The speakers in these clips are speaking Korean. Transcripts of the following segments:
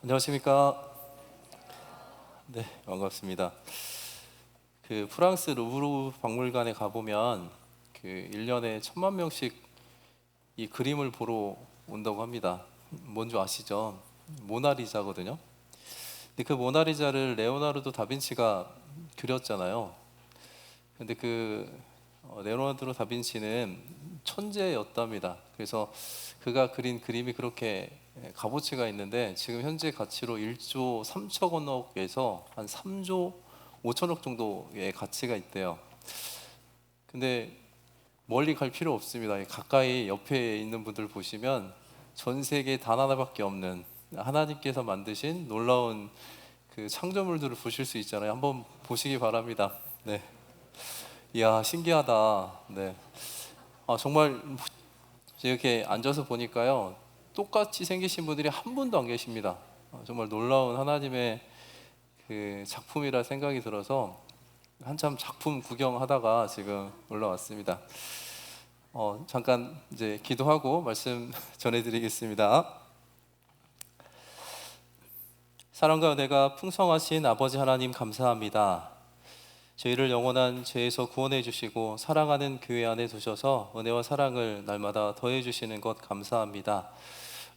안녕하십니까? 네, 반갑습니다. 프랑스 루브르 박물관에 가보면 1년에 1,000만 명씩 이 그림을 보러 온다고 합니다. 뭔지 아시죠? 모나리자거든요. 근데 그 모나리자를 레오나르도 다빈치가 그렸잖아요. 근데 레오나르도 다빈치는 천재였답니다. 그래서 그가 그린 그림이 그렇게 값어치가 있는데 지금 현재 가치로 1조 3천억에서 한 3조 5천억 정도의 가치가 있대요. 근데 멀리 갈 필요 없습니다. 가까이 옆에 있는 분들 보시면 전 세계에 단 하나밖에 없는 하나님께서 만드신 놀라운 그 창조물들을 보실 수 있잖아요. 한번 보시기 바랍니다. 네. 이야, 신기하다. 네. 정말 이렇게 앉아서 보니까요, 똑같이 생기신 분들이 한 분도 안 계십니다. 정말 놀라운 하나님의 그 작품이라 생각이 들어서 한참 작품 구경하다가 지금 올라왔습니다. 잠깐 이제 기도하고 말씀 전해드리겠습니다. 사랑과 은혜가 풍성하신 아버지 하나님 감사합니다. 저희를 영원한 죄에서 구원해 주시고 사랑하는 교회 안에 두셔서 은혜와 사랑을 날마다 더해 주시는 것 감사합니다.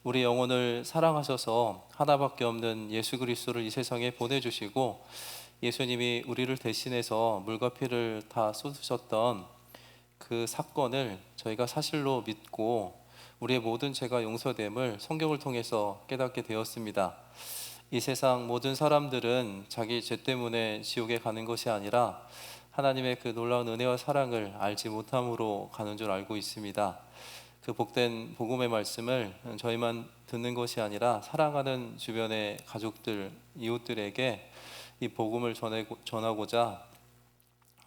우리 영혼을 사랑하셔서 하나밖에 없는 예수 그리스도를 이 세상에 보내주시고 예수님이 우리를 대신해서 물과 피를 다 쏟으셨던 그 사건을 저희가 사실로 믿고 우리의 모든 죄가 용서됨을 성경을 통해서 깨닫게 되었습니다. 이 세상 모든 사람들은 자기 죄 때문에 지옥에 가는 것이 아니라 하나님의 그 놀라운 은혜와 사랑을 알지 못함으로 가는 줄 알고 있습니다. 그 복된 복음의 말씀을 저희만 듣는 것이 아니라 사랑하는 주변의 가족들, 이웃들에게 이 복음을 전하고자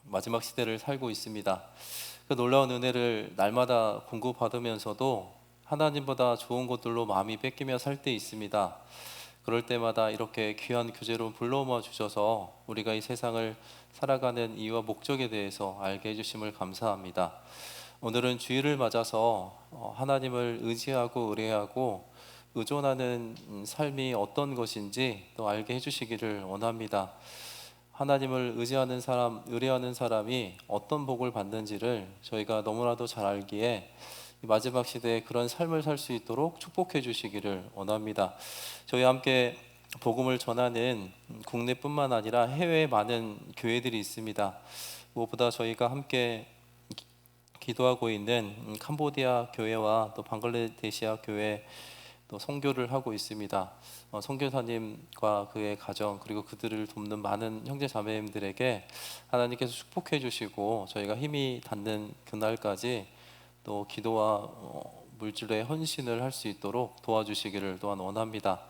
마지막 시대를 살고 있습니다. 그 놀라운 은혜를 날마다 공급받으면서도 하나님보다 좋은 것들로 마음이 뺏기며 살 때 있습니다. 그럴 때마다 이렇게 귀한 교제로 불러모아 주셔서 우리가 이 세상을 살아가는 이유와 목적에 대해서 알게 해주심을 감사합니다. 오늘은 주일을 맞아서 하나님을 의지하고 의뢰하고 의존하는 삶이 어떤 것인지 또 알게 해주시기를 원합니다. 하나님을 의지하는 사람, 의뢰하는 사람이 어떤 복을 받는지를 저희가 너무나도 잘 알기에 마지막 시대에 그런 삶을 살 수 있도록 축복해 주시기를 원합니다. 저희 함께 복음을 전하는 국내뿐만 아니라 해외에 많은 교회들이 있습니다. 무엇보다 저희가 함께 기도하고 있는 캄보디아 교회와 또 방글라데시아 교회 또 선교를 하고 있습니다. 선교사님과 그의 가정 그리고 그들을 돕는 많은 형제 자매님들에게 하나님께서 축복해 주시고 저희가 힘이 닿는 그날까지 또 기도와 물질의 헌신을 할 수 있도록 도와주시기를 또한 원합니다.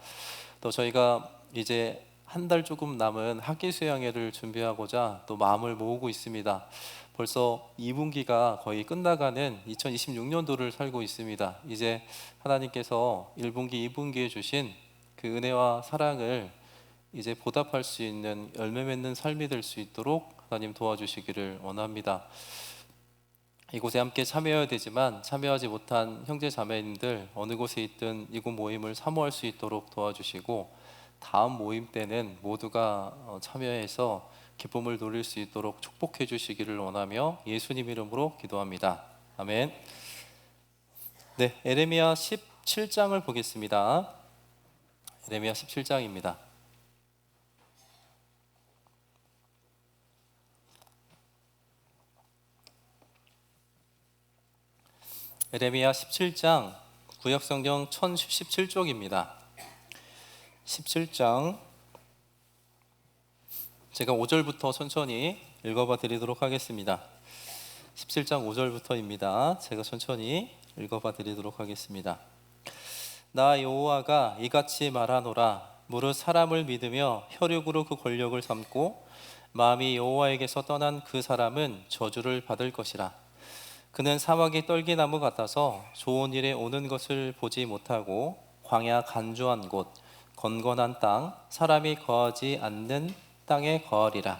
또 저희가 이제 한 달 조금 남은 학기 수양회를 준비하고자 또 마음을 모으고 있습니다. 벌써 2분기가 거의 끝나가는 2026년도를 살고 있습니다. 이제 하나님께서 1분기, 2분기에 주신 그 은혜와 사랑을 이제 보답할 수 있는 열매 맺는 삶이 될 수 있도록 하나님 도와주시기를 원합니다. 이곳에 함께 참여해야 되지만 참여하지 못한 형제 자매님들 어느 곳에 있든 이곳 모임을 사모할 수 있도록 도와주시고 다음 모임 때는 모두가 참여해서 기쁨을 누릴 수 있도록 축복해 주시기를 원하며 예수님 이름으로 기도합니다. 아멘. 네, 에레미야 17장을 보겠습니다. 에레미야 17장입니다. 에레미야 17장 구약성경 1017쪽입니다. 17장 제가 5절부터 천천히 읽어봐 드리도록 하겠습니다. 17장 5절부터입니다. 제가 천천히 읽어봐 드리도록 하겠습니다. 나 여호와가 이같이 말하노라. 무릇 사람을 믿으며 혈육으로 그 권력을 삼고 마음이 여호와에게서 떠난 그 사람은 저주를 받을 것이라. 그는 사막의 떨기나무 같아서 좋은 일에 오는 것을 보지 못하고 광야 간주한 곳 건건한 땅 사람이 거하지 않는 땅에 거하리라.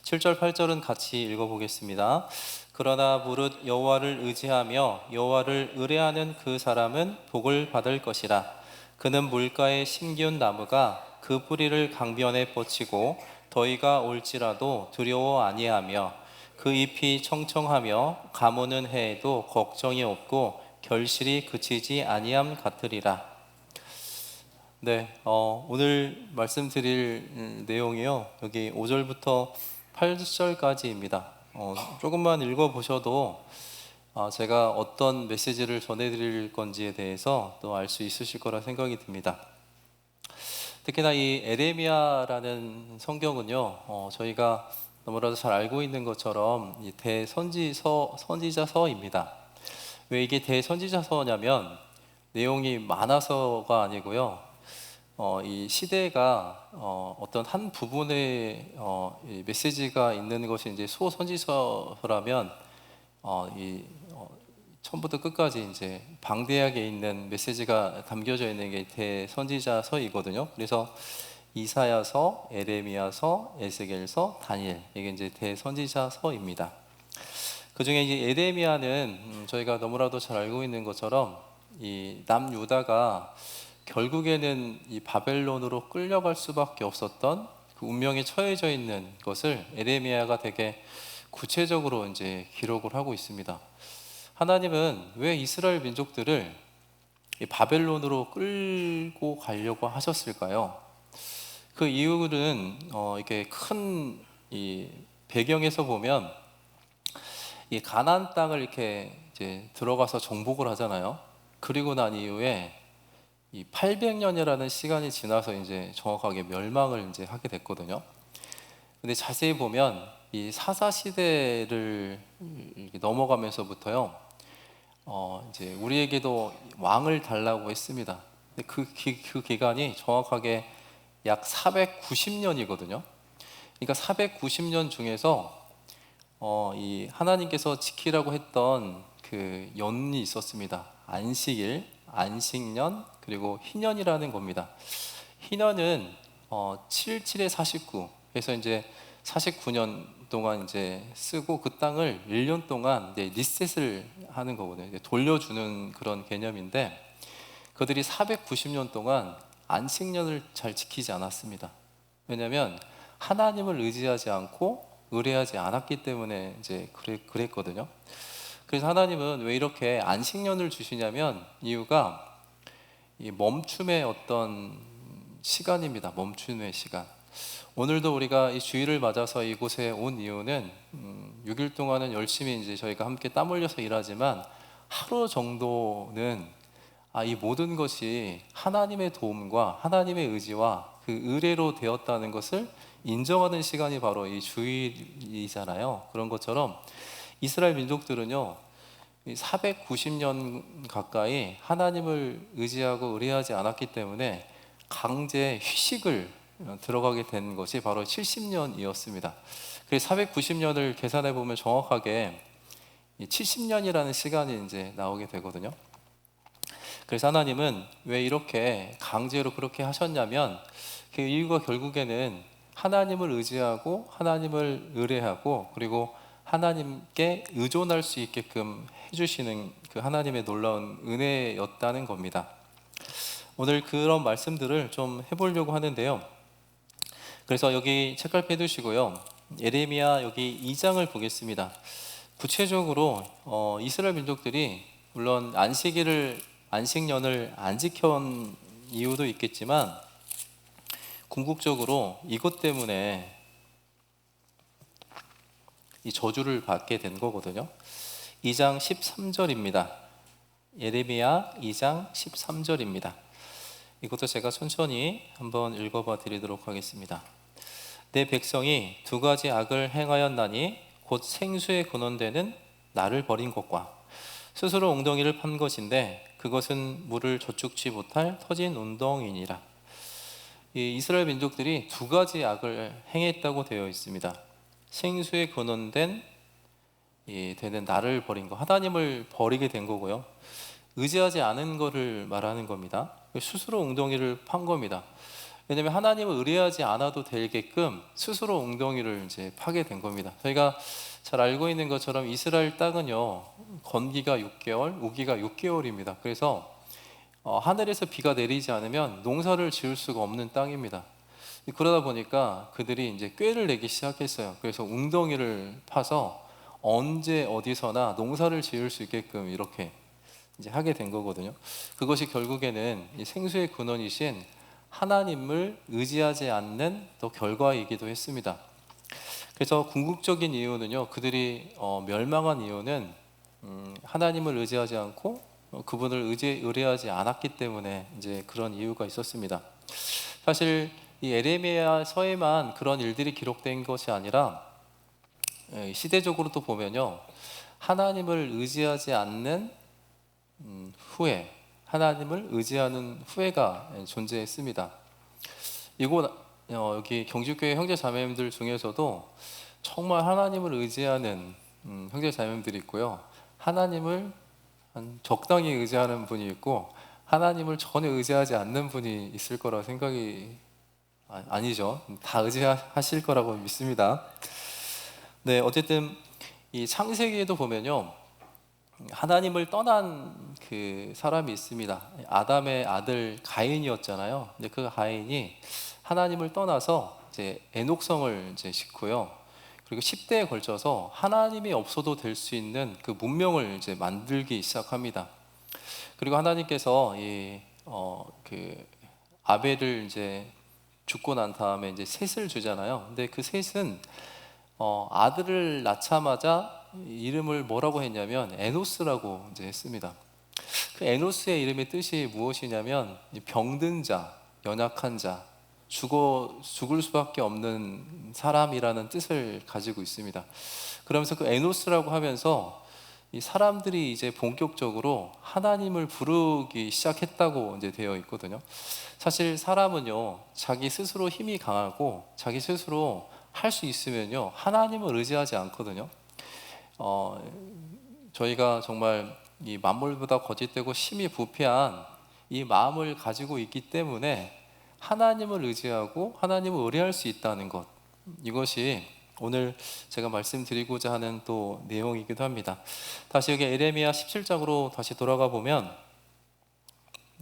7절 8절은 같이 읽어보겠습니다. 그러나 무릇 여호와를 의지하며 여호와를 의뢰하는 그 사람은 복을 받을 것이라. 그는 물가에 심기운 나무가 그 뿌리를 강변에 뻗치고 더위가 올지라도 두려워 아니하며 그 잎이 청청하며 가무는 해에도 걱정이 없고 결실이 그치지 아니함 같으리라. 네, 오늘 말씀드릴 내용이요. 여기 5절부터 8절까지입니다. 조금만 읽어보셔도 제가 어떤 메시지를 전해드릴 건지에 대해서 또 알 수 있으실 거라 생각이 듭니다. 특히나 이 에레미야라는 성경은요, 저희가 너무나도 잘 알고 있는 것처럼 이 선지자서입니다. 왜 이게 대선지자서냐면 내용이 많아서가 아니고요. 이 시대가 어떤 한 부분의 이 메시지가 있는 것이 이제 소선지서라면 처음부터 끝까지 이제 방대하게 있는 메시지가 담겨져 있는 게 대선지자서이거든요. 그래서 이사야서, 에레미야서, 에스겔서, 다니엘, 이게 이제 대선지자서입니다. 그 중에 이제 에레미야는 저희가 너무나도 잘 알고 있는 것처럼 이 남유다가 결국에는 이 바벨론으로 끌려갈 수밖에 없었던 그 운명에 처해져 있는 것을 에레미야가 되게 구체적으로 이제 기록을 하고 있습니다. 하나님은 왜 이스라엘 민족들을 이 바벨론으로 끌고 가려고 하셨을까요? 그 이유는 이렇게 큰 이 배경에서 보면 이 가나안 땅을 이렇게 이제 들어가서 정복을 하잖아요. 그리고 난 이후에 이 800년이라는 시간이 지나서 이제 정확하게 멸망을 이제 하게 됐거든요. 근데 자세히 보면 이 사사 시대를 이렇게 넘어가면서부터요, 이제 우리에게도 왕을 달라고 했습니다. 근데 그 기간이 정확하게 약 490년이거든요. 그러니까 490년 중에서 이 하나님께서 지키라고 했던 그 연이 있었습니다. 안식일, 안식년, 그리고 희년이라는 겁니다. 희년은 77에 49, 그래서 이제 49년 동안 이제 쓰고 그 땅을 1년 동안 이제 리셋을 하는 거거든요. 이제 돌려주는 그런 개념인데, 그들이 490년 동안 안식년을 잘 지키지 않았습니다. 왜냐하면 하나님을 의지하지 않고 의뢰하지 않았기 때문에 이제 그랬거든요. 그래서 하나님은 왜 이렇게 안식년을 주시냐면 이유가 이 멈춤의 어떤 시간입니다. 멈춤의 시간. 오늘도 우리가 이 주일을 맞아서 이곳에 온 이유는 6일 동안은 열심히 이제 저희가 함께 땀 흘려서 일하지만 하루 정도는 이 모든 것이 하나님의 도움과 하나님의 의지와 그 의뢰로 되었다는 것을 인정하는 시간이 바로 이 주일이잖아요. 그런 것처럼 이스라엘 민족들은요, 490년 가까이 하나님을 의지하고 의뢰하지 않았기 때문에 강제 휴식을 들어가게 된 것이 바로 70년이었습니다. 그래서 490년을 계산해 보면 정확하게 70년이라는 시간이 이제 나오게 되거든요. 그래서 하나님은 왜 이렇게 강제로 그렇게 하셨냐면 그 이유가 결국에는 하나님을 의지하고 하나님을 의뢰하고 그리고 하나님께 의존할 수 있게끔 해주시는 그 하나님의 놀라운 은혜였다는 겁니다. 오늘 그런 말씀들을 좀 해보려고 하는데요. 그래서 여기 책갈피 해두시고요. 예레미야 여기 2장을 보겠습니다. 구체적으로 이스라엘 민족들이 물론 안식년을 안 지켜온 이유도 있겠지만 궁극적으로 이것 때문에 이 저주를 받게 된 거거든요. 2장 13절입니다. 예레미야 2장 13절입니다. 이것도 제가 천천히 한번 읽어봐 드리도록 하겠습니다. 내 백성이 두 가지 악을 행하였나니 곧 생수에 근원되는 나를 버린 것과 스스로 엉덩이를 판 것인데 그것은 물을 저축치 못할 터진 운동이니라. 이 이스라엘 민족들이 두 가지 악을 행했다고 되어 있습니다. 생수에 근원된 되는 나를 버린 거, 하나님을 버리게 된 거고요. 의지하지 않은 것을 말하는 겁니다. 스스로 엉덩이를 판 겁니다. 왜냐하면 하나님을 의뢰하지 않아도 되게끔 스스로 엉덩이를 이제 파게 된 겁니다. 저희가 잘 알고 있는 것처럼 이스라엘 땅은요, 건기가 6개월, 우기가 6개월입니다. 그래서 하늘에서 비가 내리지 않으면 농사를 지을 수가 없는 땅입니다. 그러다 보니까 그들이 이제 꾀를 내기 시작했어요. 그래서 웅덩이를 파서 언제 어디서나 농사를 지을 수 있게끔 이렇게 이제 하게 된 거거든요. 그것이 결국에는 이 생수의 근원이신 하나님을 의지하지 않는 또 결과이기도 했습니다. 그래서 궁극적인 이유는요, 그들이 멸망한 이유는 하나님을 의지하지 않고 그분을 의뢰하지 않았기 때문에 이제 그런 이유가 있었습니다. 사실 이 에레미야서에만 그런 일들이 기록된 것이 아니라 시대적으로 또 보면요, 하나님을 의지하지 않는 후회, 하나님을 의지하는 후회가 존재했습니다. 이곳 여기 경주교회 형제 자매님들 중에서도 정말 하나님을 의지하는 형제 자매님들이 있고요, 하나님을 적당히 의지하는 분이 있고 하나님을 전혀 의지하지 않는 분이 있을 거라 생각이 아니죠. 다 의지하실 거라고 믿습니다. 네, 어쨌든 이 창세기에도 보면요, 하나님을 떠난 그 사람이 있습니다. 아담의 아들 가인이었잖아요. 근데 그 가인이 하나님을 떠나서 이제 에녹성을 이제 싣고요. 그리고 10대에 걸쳐서 하나님이 없어도 될 수 있는 그 문명을 이제 만들기 시작합니다. 그리고 하나님께서 그 아벨을 이제 죽고 난 다음에 이제 셋을 주잖아요. 근데 그 셋은 아들을 낳자마자 이름을 뭐라고 했냐면 에노스라고 이제 했습니다. 그 에노스의 이름의 뜻이 무엇이냐면 병든 자, 연약한 자, 죽을 수밖에 없는 사람이라는 뜻을 가지고 있습니다. 그러면서 그 에노스라고 하면서 이 사람들이 이제 본격적으로 하나님을 부르기 시작했다고 이제 되어 있거든요. 사실 사람은요, 자기 스스로 힘이 강하고 자기 스스로 할 수 있으면요, 하나님을 의지하지 않거든요. 저희가 정말 이 만물보다 거짓되고 심히 부패한 이 마음을 가지고 있기 때문에 하나님을 의지하고 하나님을 의뢰할 수 있다는 것, 이것이 오늘 제가 말씀드리고자 하는 또 내용이기도 합니다. 다시 여기 에레미야 17장으로 다시 돌아가 보면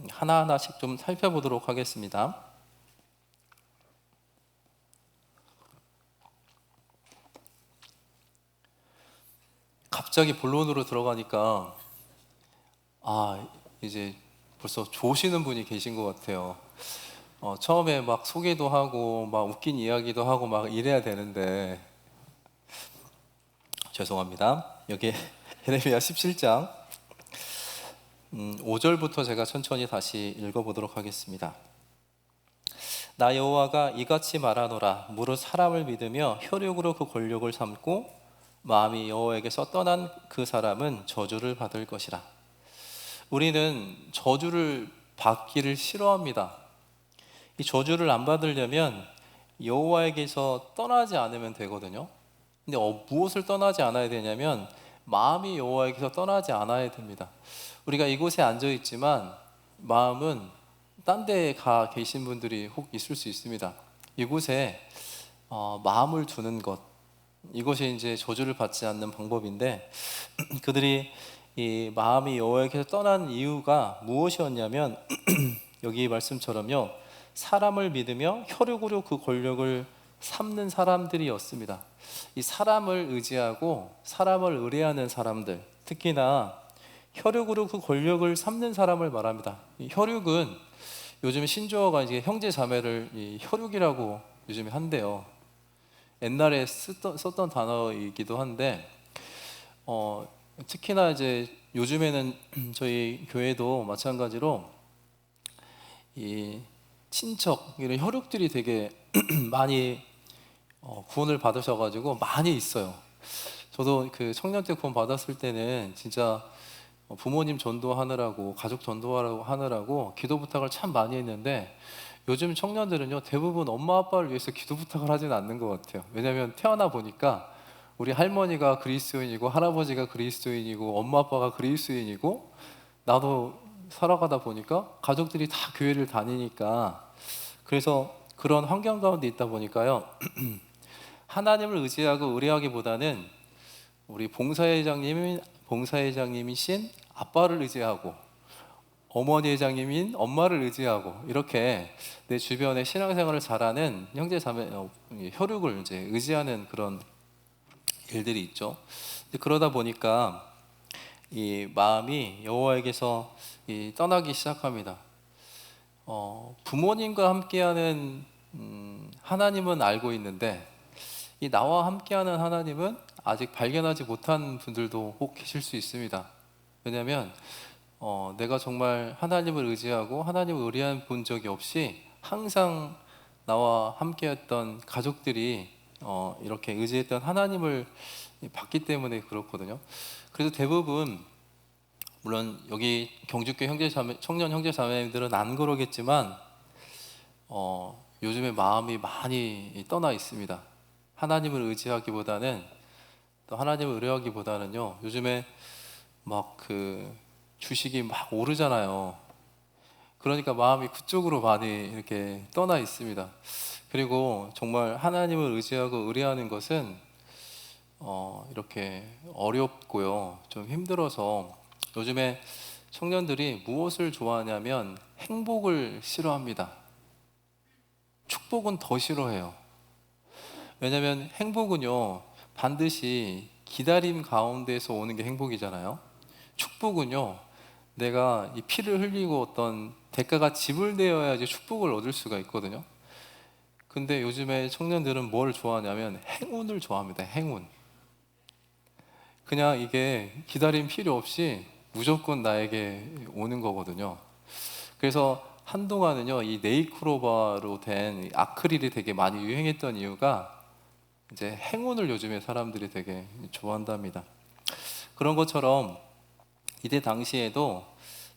하나하나씩 좀 살펴보도록 하겠습니다. 갑자기 본론으로 들어가니까 이제 벌써 좋으시는 분이 계신 것 같아요. 처음에 막 소개도 하고 막 웃긴 이야기도 하고 막 이래야 되는데 죄송합니다. 여기 에레미야 17장 5절부터 제가 천천히 다시 읽어보도록 하겠습니다. 나 여호와가 이같이 말하노라. 무릇 사람을 믿으며 혈육으로 그 권력을 삼고 마음이 여호와에게서 떠난 그 사람은 저주를 받을 것이라. 우리는 저주를 받기를 싫어합니다. 이 저주를 안 받으려면 여호와에게서 떠나지 않으면 되거든요. 근데 무엇을 떠나지 않아야 되냐면 마음이 여호와에게서 떠나지 않아야 됩니다. 우리가 이곳에 앉아 있지만 마음은 딴 데에 가 계신 분들이 혹 있을 수 있습니다. 이곳에 마음을 두는 것, 이것이 이제 저주를 받지 않는 방법인데 그들이 이 마음이 여호와에게서 떠난 이유가 무엇이었냐면 여기 말씀처럼요, 사람을 믿으며 혈육으로 그 권력을 삼는 사람들이었습니다. 이 사람을 의지하고 사람을 의뢰하는 사람들, 특히나 혈육으로 그 권력을 삼는 사람을 말합니다. 이 혈육은 요즘 신조어가 이제 형제 자매를 이 혈육이라고 요즘에 한대요. 옛날에 썼던 단어이기도 한데 특히나 이제 요즘에는 저희 교회도 마찬가지로 이 친척 이런 혈육들이 되게 많이 구원을 받으셔가지고 많이 있어요. 저도 그 청년 때 구원 받았을 때는 진짜 부모님 전도하느라고 가족 전도하느라고 기도 부탁을 참 많이 했는데 요즘 청년들은요, 대부분 엄마 아빠를 위해서 기도 부탁을 하지는 않는 것 같아요. 왜냐하면 태어나 보니까 우리 할머니가 그리스도인이고 할아버지가 그리스도인이고 엄마 아빠가 그리스도인이고 나도 살아가다 보니까 가족들이 다 교회를 다니니까, 그래서 그런 환경 가운데 있다 보니까요 하나님을 의지하고 의뢰하기보다는 우리 봉사회장님이신 아빠를 의지하고 어머니 회장님인 엄마를 의지하고 이렇게 내 주변에 신앙생활을 잘하는 형제 자매 혈육을 이제 의지하는 그런 일들이 있죠. 그러다 보니까 이 마음이 여호와에게서 떠나기 시작합니다. 부모님과 함께하는 하나님은 알고 있는데 이 나와 함께하는 하나님은 아직 발견하지 못한 분들도 혹 계실 수 있습니다. 왜냐하면 내가 정말 하나님을 의지하고 하나님을 의뢰한 본 적이 없이 항상 나와 함께했던 가족들이 이렇게 의지했던 하나님을 봤기 때문에 그렇거든요. 그래서 대부분 물론 여기 경주교 청년 형제 자매님들은 안 그러겠지만 요즘에 마음이 많이 떠나 있습니다. 하나님을 의지하기보다는 또 하나님을 의뢰하기보다는요. 요즘에 막 그 주식이 막 오르잖아요. 그러니까 마음이 그쪽으로 많이 이렇게 떠나 있습니다. 그리고 정말 하나님을 의지하고 의뢰하는 것은 이렇게 어렵고요. 좀 힘들어서 요즘에 청년들이 무엇을 좋아하냐면 행복을 싫어합니다. 축복은 더 싫어해요. 왜냐하면 행복은요 반드시 기다림 가운데서 오는 게 행복이잖아요. 축복은요 내가 이 피를 흘리고 어떤 대가가 지불되어야지 축복을 얻을 수가 있거든요. 근데 요즘에 청년들은 뭘 좋아하냐면 행운을 좋아합니다. 행운. 그냥 이게 기다림 필요 없이 무조건 나에게 오는 거거든요. 그래서 한동안은요 이 네이크로바로 된 아크릴이 되게 많이 유행했던 이유가 이제 행운을 요즘에 사람들이 되게 좋아한답니다. 그런 것처럼 이때 당시에도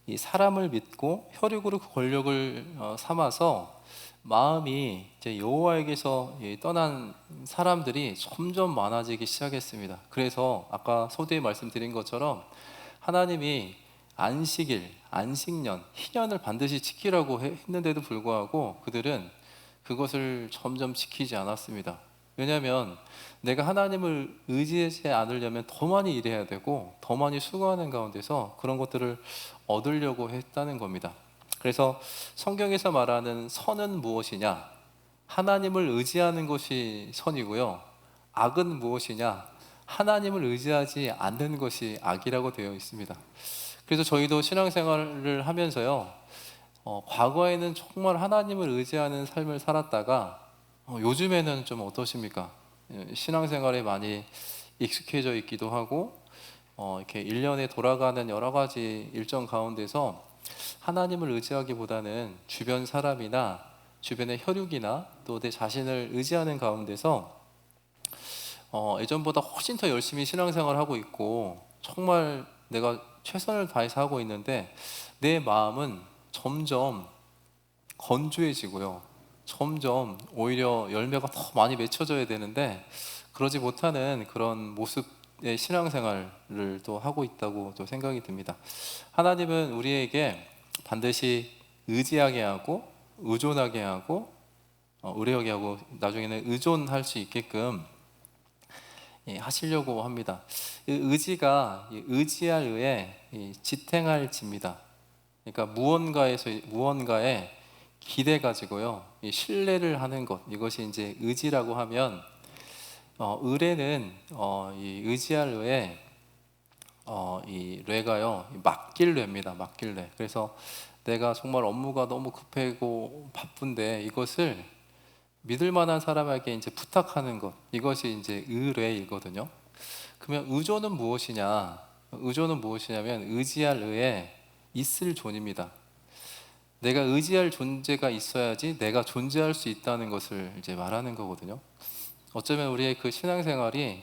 이 사람을 믿고 혈육으로 그 권력을 삼아서 마음이 이제 여호와에게서 떠난 사람들이 점점 많아지기 시작했습니다. 그래서 아까 서두에 말씀드린 것처럼 하나님이 안식일, 안식년, 희년을 반드시 지키라고 했는데도 불구하고 그들은 그것을 점점 지키지 않았습니다. 왜냐하면 내가 하나님을 의지하지 않으려면 더 많이 일해야 되고 더 많이 수고하는 가운데서 그런 것들을 얻으려고 했다는 겁니다. 그래서 성경에서 말하는 선은 무엇이냐? 하나님을 의지하는 것이 선이고요. 악은 무엇이냐? 하나님을 의지하지 않는 것이 악이라고 되어 있습니다. 그래서 저희도 신앙생활을 하면서요, 과거에는 정말 하나님을 의지하는 삶을 살았다가 요즘에는 좀 어떠십니까? 신앙생활에 많이 익숙해져 있기도 하고 이렇게 일년에 돌아가는 여러 가지 일정 가운데서 하나님을 의지하기보다는 주변 사람이나 주변의 혈육이나 또 내 자신을 의지하는 가운데서 예전보다 훨씬 더 열심히 신앙생활을 하고 있고 정말 내가 최선을 다해서 하고 있는데 내 마음은 점점 건조해지고요. 점점 오히려 열매가 더 많이 맺혀져야 되는데 그러지 못하는 그런 모습의 신앙생활을 또 하고 있다고 또 생각이 듭니다. 하나님은 우리에게 반드시 의지하게 하고 의존하게 하고 의뢰하게 하고 나중에는 의존할 수 있게끔 하시려고 합니다. 이 의지가 의지할 의에 지탱할 지입니다. 그러니까 무언가에 기대 가지고요 신뢰를 하는 것, 이것이 이제 의지라고 하면 의뢰는 이 의지할 의에 이 뢰가요 맡길 뢰입니다. 맡길 뢰. 그래서 내가 정말 업무가 너무 급하고 바쁜데 이것을 믿을 만한 사람에게 이제 부탁하는 것, 이것이 이제 의뢰이거든요. 그러면 의존은 무엇이냐? 의존은 무엇이냐면 의지할 의에 있을 존입니다. 내가 의지할 존재가 있어야지 내가 존재할 수 있다는 것을 이제 말하는 거거든요. 어쩌면 우리의 그 신앙생활이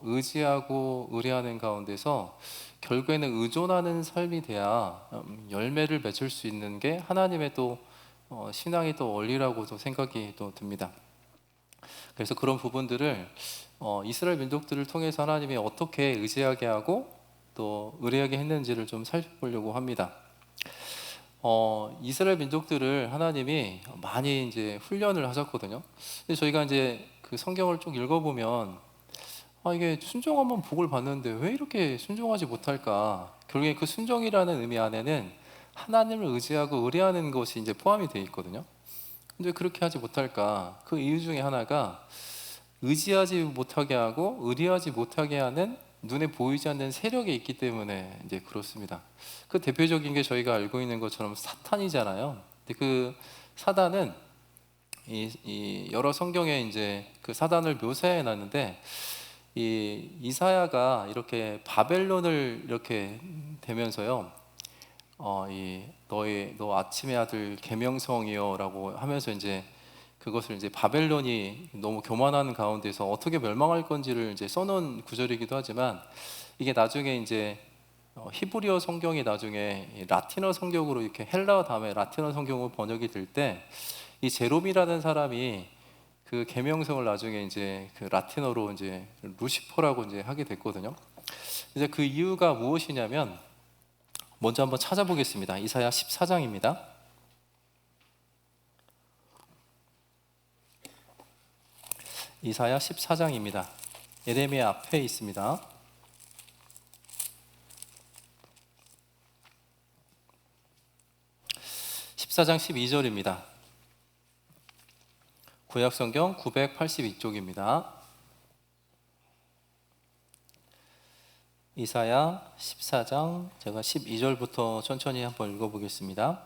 의지하고 의뢰하는 가운데서 결국에는 의존하는 삶이 돼야 열매를 맺을 수 있는 게 하나님의 또 신앙의 또 원리라고도 생각이 또 듭니다. 그래서 그런 부분들을 이스라엘 민족들을 통해서 하나님이 어떻게 의지하게 하고 또 의뢰하게 했는지를 좀 살펴보려고 합니다. 이스라엘 민족들을 하나님이 많이 이제 훈련을 하셨거든요. 근데 저희가 이제 그 성경을 쭉 읽어보면 이게 순종하면 복을 받는데 왜 이렇게 순종하지 못할까? 결국에 그 순종이라는 의미 안에는 하나님을 의지하고 의뢰하는 것이 이제 포함이 되어 있거든요. 근데 그렇게 하지 못할까? 그 이유 중에 하나가 의지하지 못하게 하고 의뢰하지 못하게 하는 눈에 보이지 않는 세력이 있기 때문에 이제 그렇습니다. 그 대표적인 게 저희가 알고 있는 것처럼 사탄이잖아요. 근데 그 사단은 이 여러 성경에 이제 그 사단을 묘사해 놨는데 이 이사야가 이렇게 바벨론을 이렇게 되면서요. 너 아침의 아들 계명성이여라고 하면서 이제 그것을 이제 바벨론이 너무 교만한 가운데서 어떻게 멸망할 건지를 이제 써놓은 구절이기도 하지만 이게 나중에 이제 히브리어 성경이 나중에 라틴어 성경으로 이렇게 헬라어 다음에 라틴어 성경으로 번역이 될 때 이 제롬이라는 사람이 그 계명성을 나중에 이제 그 라틴어로 이제 루시퍼라고 이제 하게 됐거든요. 이제 그 이유가 무엇이냐면 먼저 한번 찾아보겠습니다. 이사야 14장입니다. 이사야 14장입니다. 예레미야 앞에 있습니다. (14장 12절입니다) 구약성경 982쪽입니다. 이사야 14장 제가 12절부터 천천히 한번 읽어보겠습니다.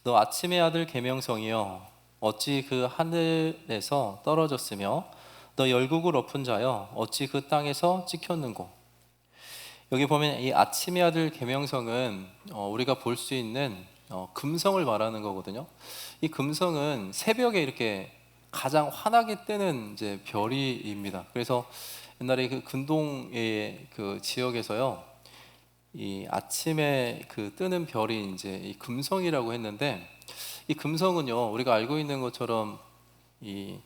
너 아침의 아들 계명성이여 어찌 그 하늘에서 떨어졌으며 너 열국을 엎은 자여 어찌 그 땅에서 찍혔는고. 여기 보면 이 아침의 아들 계명성은 우리가 볼 수 있는 금성을 말하는 거거든요. 이 금성은 새벽에 이렇게 가장 환하게 뜨는 이제 별이입니다. 그래서 옛날에 그 근동의 그 지역에서요, 이 아침에 그 뜨는 별이 이제 이 금성이라고 했는데, 이 금성은요 우리가 알고 있는 것처럼 이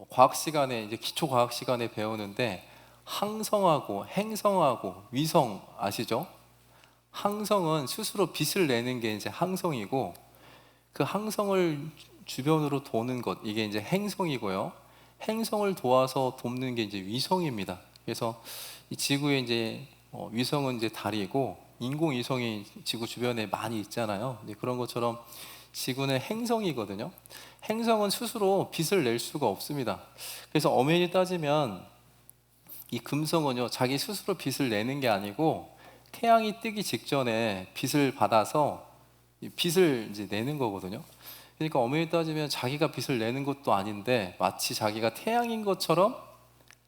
과학 시간에 이제 기초 과학 시간에 배우는데 항성하고 행성하고 위성 아시죠? 항성은 스스로 빛을 내는 게 이제 항성이고 그 항성을 주변으로 도는 것 이게 이제 행성이고요. 행성을 도와서 돕는 게 이제 위성입니다. 그래서 이 지구에 이제 위성은 이제 달이고 인공 위성이 지구 주변에 많이 있잖아요. 그런 것처럼 지구는 행성이거든요. 행성은 스스로 빛을 낼 수가 없습니다. 그래서 엄연히 따지면 이 금성은요 자기 스스로 빛을 내는 게 아니고 태양이 뜨기 직전에 빛을 받아서 빛을 이제 내는 거거든요. 그러니까 엄연히 따지면 자기가 빛을 내는 것도 아닌데 마치 자기가 태양인 것처럼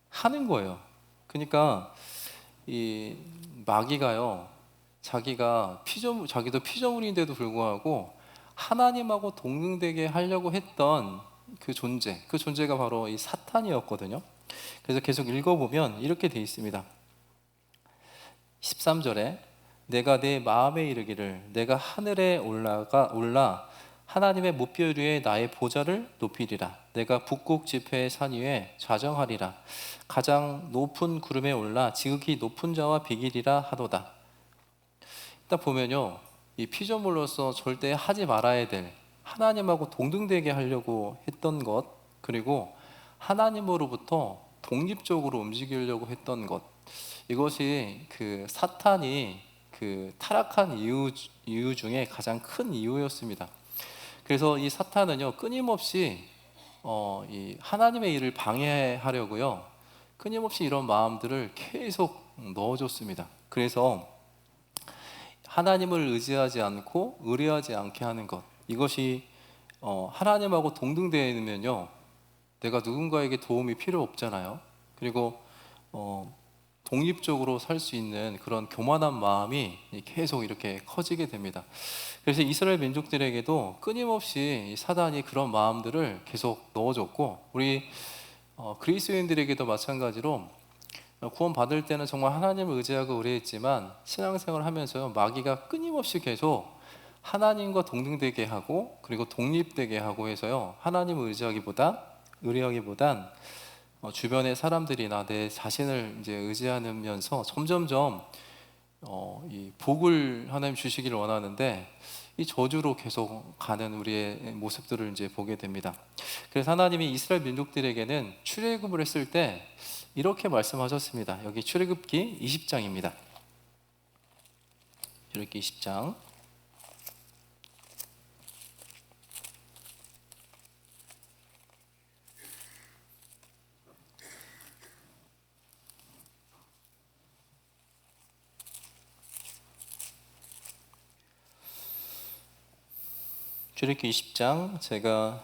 하는 거예요. 그러니까 이 마귀가요 자기도 피조물인데도 불구하고 하나님하고 동등되게 하려고 했던 그 존재가 바로 이 사탄이었거든요. 그래서 계속 읽어보면 이렇게 돼 있습니다. 13절에 내가 내 마음에 이르기를 내가 하늘에 올라 하나님의 무별 위에 나의 보좌를 높이리라. 내가 북극 지폐의 산 위에 좌정하리라. 가장 높은 구름에 올라 지극히 높은 자와 비기리라 하도다. 딱 보면요 이 피조물로서 절대 하지 말아야 될 하나님하고 동등되게 하려고 했던 것, 그리고 하나님으로부터 독립적으로 움직이려고 했던 것, 이것이 그 사탄이 그 타락한 이유 중에 가장 큰 이유였습니다. 그래서 이 사탄은요 끊임없이 이 하나님의 일을 방해하려고요 끊임없이 이런 마음들을 계속 넣어줬습니다. 그래서 하나님을 의지하지 않고 의뢰하지 않게 하는 것, 이것이 하나님하고 동등되면요 내가 누군가에게 도움이 필요 없잖아요. 그리고 독립적으로 살 수 있는 그런 교만한 마음이 계속 이렇게 커지게 됩니다. 그래서 이스라엘 민족들에게도 끊임없이 사단이 그런 마음들을 계속 넣어줬고 우리 그리스도인들에게도 마찬가지로 구원 받을 때는 정말 하나님을 의지하고 의뢰했지만 신앙생활을 하면서요 마귀가 끊임없이 계속 하나님과 동등되게 하고 그리고 독립되게 하고 해서요 하나님을 의뢰하기보단 주변의 사람들이나 내 자신을 이제 의지하면서 점점점 이 복을 하나님 주시기를 원하는데 이 저주로 계속 가는 우리의 모습들을 이제 보게 됩니다. 그래서 하나님이 이스라엘 민족들에게는 출애굽을 했을 때 이렇게 말씀하셨습니다. 여기 출애굽기 20장입니다. 출애굽기 20장 출애굽기 20장 제가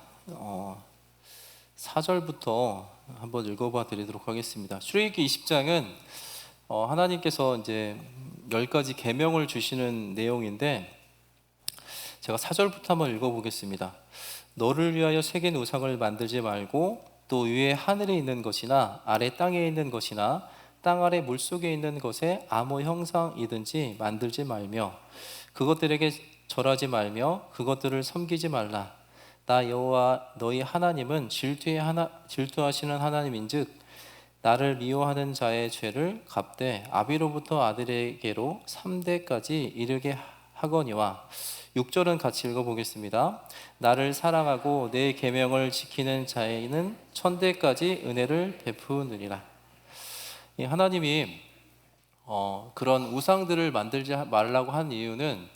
4절부터 한번 읽어봐 드리도록 하겠습니다. 출애굽기 20장은 하나님께서 이제 10가지 계명을 주시는 내용인데 제가 4절부터 한번 읽어보겠습니다. 너를 위하여 새긴 우상을 만들지 말고 또 위에 하늘에 있는 것이나 아래 땅에 있는 것이나 땅 아래 물속에 있는 것에 아무 형상이든지 만들지 말며 그것들에게 절하지 말며 그것들을 섬기지 말라. 나 여호와 너희 하나님은 질투하시는 하나님인즉 나를 미워하는 자의 죄를 갚되 아비로부터 아들에게로 3대까지 이르게 하거니와. 6절은 같이 읽어보겠습니다. 나를 사랑하고 내 계명을 지키는 자에는 1000대까지 은혜를 베푸느니라. 하나님이 그런 우상들을 만들지 말라고 한 이유는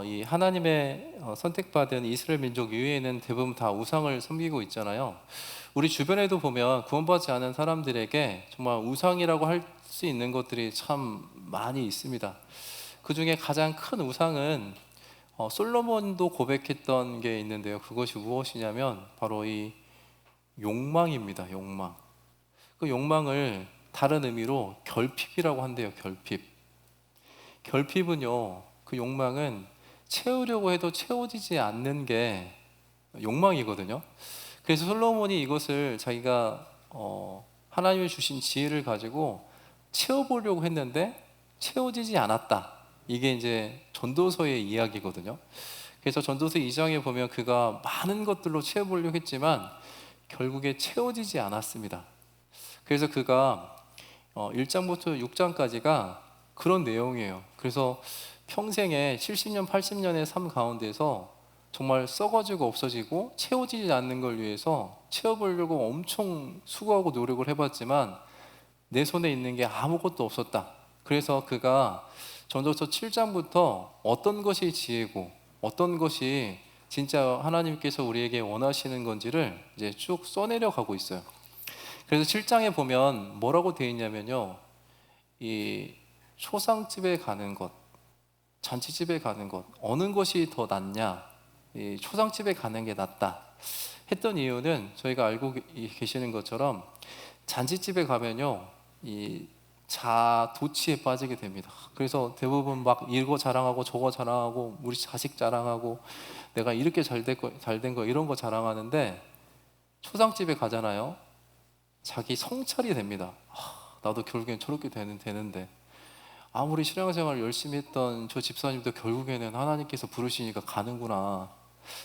이 하나님의 선택받은 이스라엘 민족 이외에는 대부분 다 우상을 섬기고 있잖아요. 우리 주변에도 보면 구원받지 않은 사람들에게 정말 우상이라고 할 수 있는 것들이 참 많이 있습니다. 그 중에 가장 큰 우상은 솔로몬도 고백했던 게 있는데요. 그것이 무엇이냐면 바로 이 욕망입니다. 욕망. 그 욕망을 다른 의미로 결핍이라고 한대요. 결핍은요, 그 욕망은 채우려고 해도 채워지지 않는 게 욕망이거든요. 그래서 솔로몬이 이것을 자기가 하나님이 주신 지혜를 가지고 채워보려고 했는데 채워지지 않았다. 이게 이제 전도서의 이야기거든요. 그래서 전도서 2장에 보면 그가 많은 것들로 채워보려고 했지만 결국에 채워지지 않았습니다. 그래서 그가 1장부터 6장까지가 그런 내용이에요. 그래서 평생에 70년, 80년의 삶 가운데서 정말 썩어지고 없어지고 채워지지 않는 걸 위해서 채워보려고 엄청 수고하고 노력을 해봤지만 내 손에 있는 게 아무것도 없었다. 그래서 그가 전도서 7장부터 어떤 것이 지혜고 어떤 것이 진짜 하나님께서 우리에게 원하시는 건지를 이제 쭉 써내려 가고 있어요. 그래서 7장에 보면 뭐라고 되어 있냐면요, 이 초상집에 가는 것, 잔치집에 가는 것, 어느 것이 더 낫냐, 이 초상집에 가는 게 낫다 했던 이유는 저희가 알고 계시는 것처럼 잔치집에 가면요, 이 자도취에 빠지게 됩니다. 그래서 대부분 막 이거 자랑하고 저거 자랑하고 우리 자식 자랑하고 내가 이렇게 잘된 거 이런 거 자랑하는데 초상집에 가잖아요. 자기 성찰이 됩니다. 나도 결국엔 저렇게 되는데 아무리 신앙생활을 열심히 했던 저 집사님도 결국에는 하나님께서 부르시니까 가는구나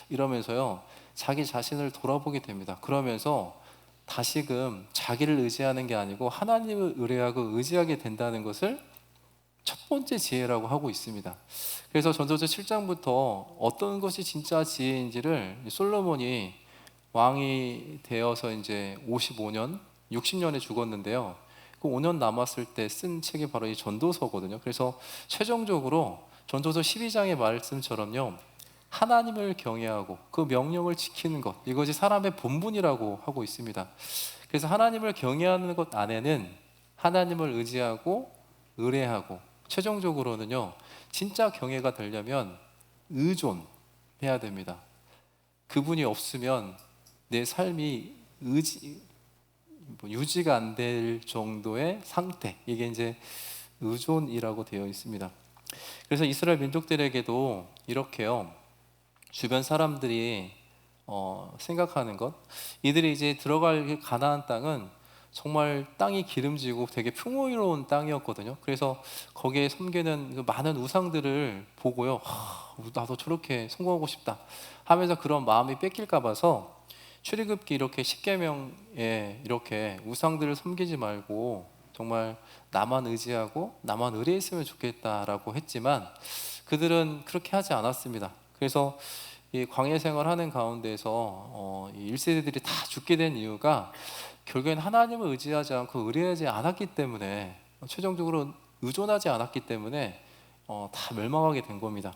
이러면서요, 자기 자신을 돌아보게 됩니다. 그러면서 다시금 자기를 의지하는 게 아니고 하나님을 의지하게 된다는 것을 첫 번째 지혜라고 하고 있습니다. 그래서 전도서 7장부터 어떤 것이 진짜 지혜인지를 솔로몬이 왕이 되어서 이제 55년, 60년에 죽었는데요. 그 5년 남았을 때 쓴 책이 바로 이 전도서거든요. 그래서 최종적으로 전도서 12장의 말씀처럼요, 하나님을 경외하고 그 명령을 지키는 것, 이것이 사람의 본분이라고 하고 있습니다. 그래서 하나님을 경외하는 것 안에는 하나님을 의지하고 의뢰하고 최종적으로는요, 진짜 경외가 되려면 의존해야 됩니다. 그분이 없으면 내 삶이 유지가 안 될 정도의 상태, 이게 이제 의존이라고 되어 있습니다. 그래서 이스라엘 민족들에게도 이렇게요, 주변 사람들이 생각하는 것, 이들이 이제 들어갈 가나안 땅은 정말 땅이 기름지고 되게 풍요로운 땅이었거든요. 그래서 거기에 섬기는 그 많은 우상들을 보고요, 나도 저렇게 성공하고 싶다 하면서 그런 마음이 뺏길까 봐서 출애굽기 이렇게 10계명에 이렇게 우상들을 섬기지 말고 정말 나만 의지하고 나만 의뢰했으면 좋겠다라고 했지만 그들은 그렇게 하지 않았습니다. 그래서 이 광야 생활하는 가운데서 이 1세대들이 다 죽게 된 이유가 결국엔 하나님을 의지하지 않고 의뢰하지 않았기 때문에, 최종적으로 의존하지 않았기 때문에 다 멸망하게 된 겁니다.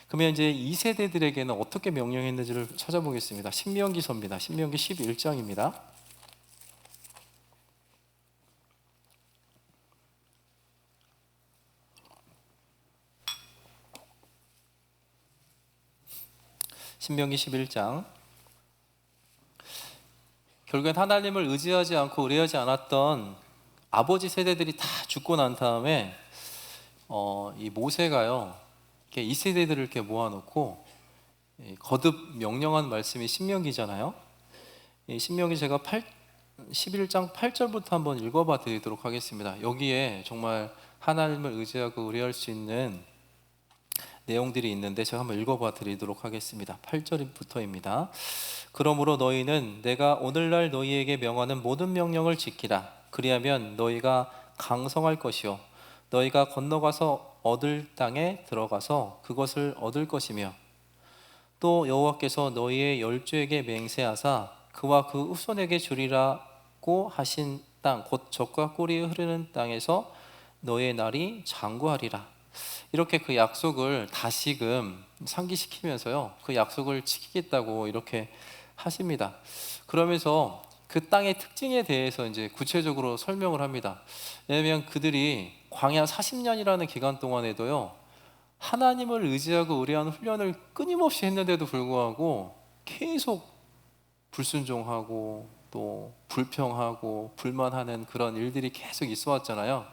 그러면 이제 2세대들에게는 어떻게 명령했는지를 찾아보겠습니다. 신명기서입니다. 신명기 11장입니다. 신명기 11장. 결국엔 하나님을 의지하지 않고 의뢰하지 않았던 아버지 세대들이 다 죽고 난 다음에 이 모세가요, 이렇게 이 세대들을 이렇게 모아놓고 거듭 명령한 말씀이 신명기잖아요. 이 신명기 제가 11장 8절부터 한번 읽어봐 드리도록 하겠습니다. 여기에 정말 하나님을 의지하고 의뢰할 수 있는 내용들이 있는데 제가 한번 읽어봐 드리도록 하겠습니다. 8절부터입니다. 그러므로 너희는 내가 오늘날 너희에게 명하는 모든 명령을 지키라. 그리하면 너희가 강성할 것이요 너희가 건너가서 얻을 땅에 들어가서 그것을 얻을 것이며, 또 여호와께서 너희의 열조에게 맹세하사 그와 그 후손에게 주리라고 하신 땅 곧 젖과 꿀이 흐르는 땅에서 너희의 날이 장구하리라. 이렇게 그 약속을 다시금 상기시키면서요, 그 약속을 지키겠다고 이렇게 하십니다. 그러면서 그 땅의 특징에 대해서 이제 구체적으로 설명을 합니다. 왜냐하면 그들이 광야 40년이라는 기간 동안에도요, 하나님을 의지하고 의뢰하는 훈련을 끊임없이 했는데도 불구하고 계속 불순종하고 또 불평하고 불만하는 그런 일들이 계속 있어 왔잖아요.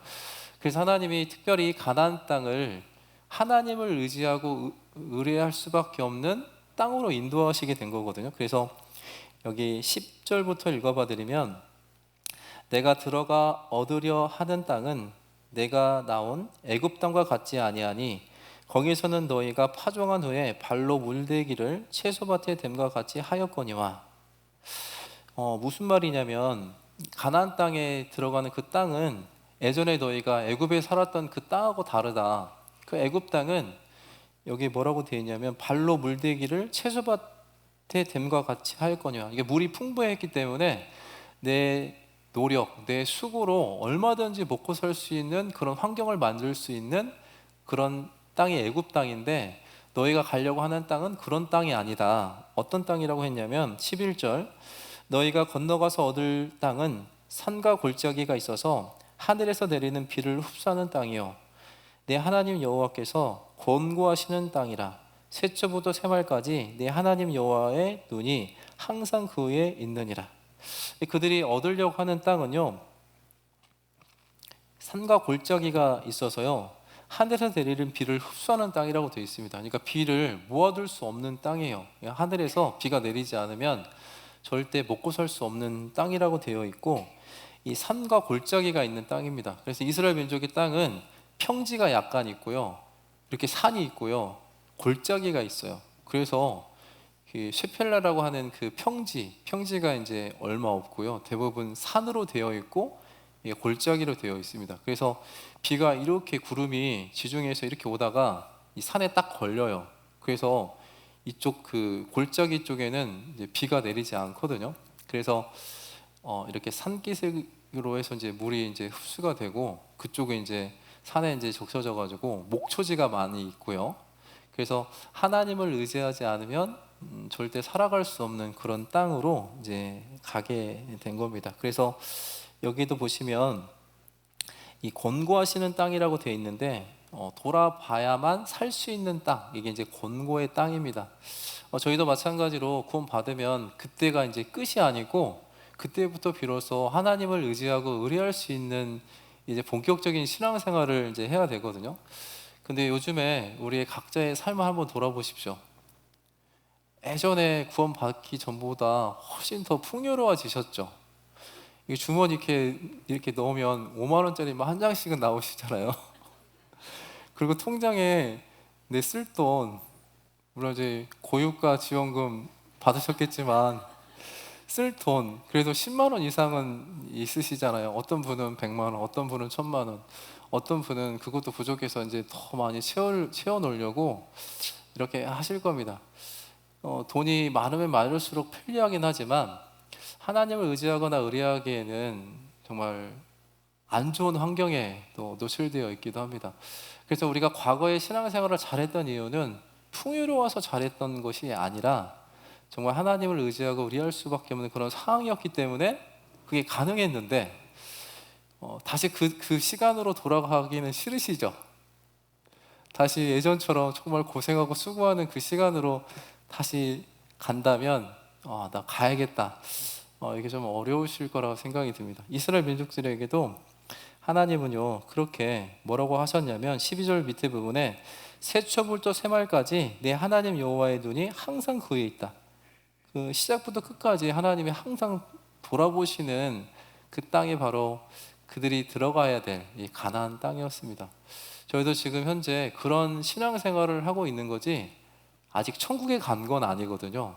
그래서 하나님이 특별히 가나안 땅을 하나님을 의지하고 의뢰할 수밖에 없는 땅으로 인도하시게 된 거거든요. 그래서 여기 10절부터 읽어봐 드리면, 내가 들어가 얻으려 하는 땅은 내가 나온 애굽 땅과 같지 아니하니 거기서는 너희가 파종한 후에 발로 물대기를 채소밭에 됨과 같이 하였거니와. 무슨 말이냐면 가나안 땅에 들어가는 그 땅은 예전에 너희가 애굽에 살았던 그 땅하고 다르다. 그 애굽 땅은 여기 뭐라고 되어 있냐면 발로 물대기를 채소밭에 됨과 같이 하였거니와. 이게 물이 풍부했기 때문에 내 노력, 내 수고로 얼마든지 먹고 살 수 있는 그런 환경을 만들 수 있는 그런 땅이 애굽 땅인데, 너희가 가려고 하는 땅은 그런 땅이 아니다. 어떤 땅이라고 했냐면 11절, 너희가 건너가서 얻을 땅은 산과 골짜기가 있어서 하늘에서 내리는 비를 흡수하는 땅이요 내 하나님 여호와께서 권고하시는 땅이라. 셋째부터 셋말까지 내 하나님 여호와의 눈이 항상 그 위에 있느니라. 그들이 얻으려고 하는 땅은요, 산과 골짜기가 있어서요, 하늘에서 내리는 비를 흡수하는 땅이라고 되어 있습니다. 그러니까 비를 모아둘 수 없는 땅이에요. 하늘에서 비가 내리지 않으면 절대 먹고 살 수 없는 땅이라고 되어 있고, 이 산과 골짜기가 있는 땅입니다. 그래서 이스라엘 민족의 땅은 평지가 약간 있고요, 이렇게 산이 있고요, 골짜기가 있어요. 그래서 그 쉐펠라라고 하는 그 평지가 이제 얼마 없고요, 대부분 산으로 되어 있고 골짜기로 되어 있습니다. 그래서 비가 이렇게 구름이 지중해에서 이렇게 오다가 이 산에 딱 걸려요. 그래서 이쪽 그 골짜기 쪽에는 이제 비가 내리지 않거든요. 그래서 이렇게 산기슭으로 해서 이제 물이 이제 흡수가 되고, 그쪽에 이제 산에 이제 적셔져 가지고 목초지가 많이 있고요. 그래서 하나님을 의지하지 않으면 절대 살아갈 수 없는 그런 땅으로 이제 가게 된 겁니다. 그래서 여기도 보시면 이 권고하시는 땅이라고 되어 있는데, 돌아봐야만 살 수 있는 땅, 이게 이제 권고의 땅입니다. 저희도 마찬가지로 구원 받으면 그때가 이제 끝이 아니고, 그때부터 비로소 하나님을 의지하고 의뢰할 수 있는 이제 본격적인 신앙생활을 이제 해야 되거든요. 근데 요즘에 우리의 각자의 삶을 한번 돌아보십시오. 예전에 구원 받기 전보다 훨씬 더 풍요로워지셨죠. 이 주머니 이렇게 넣으면 5만 원짜리만 한 장씩은 나오시잖아요. 그리고 통장에 내 쓸 돈, 물론 이제 고유가 지원금 받으셨겠지만 쓸 돈 그래도 10만 원 이상은 있으시잖아요. 어떤 분은 100만 원, 어떤 분은 1000만 원, 어떤 분은 그것도 부족해서 이제 더 많이 채워 놓으려고 이렇게 하실 겁니다. 돈이 많으면 많을수록 편리하긴 하지만 하나님을 의지하거나 의뢰하기에는 정말 안 좋은 환경에 또 노출되어 있기도 합니다. 그래서 우리가 과거에 신앙생활을 잘했던 이유는 풍요로워서 잘했던 것이 아니라 정말 하나님을 의지하고 의뢰할 수밖에 없는 그런 상황이었기 때문에 그게 가능했는데, 다시 그 시간으로 돌아가기는 싫으시죠? 다시 예전처럼 정말 고생하고 수고하는 그 시간으로 다시 간다면 나 가야겠다. 이게 좀 어려우실 거라고 생각이 듭니다. 이스라엘 민족들에게도 하나님은요 그렇게 뭐라고 하셨냐면 12절 밑에 부분에 새초부터 새말까지 내 하나님 여호와의 눈이 항상 그에 있다. 그 시작부터 끝까지 하나님이 항상 돌아보시는 그 땅이 바로 그들이 들어가야 될 이 가나안 땅이었습니다. 저희도 지금 현재 그런 신앙생활을 하고 있는 거지 아직 천국에 간 건 아니거든요.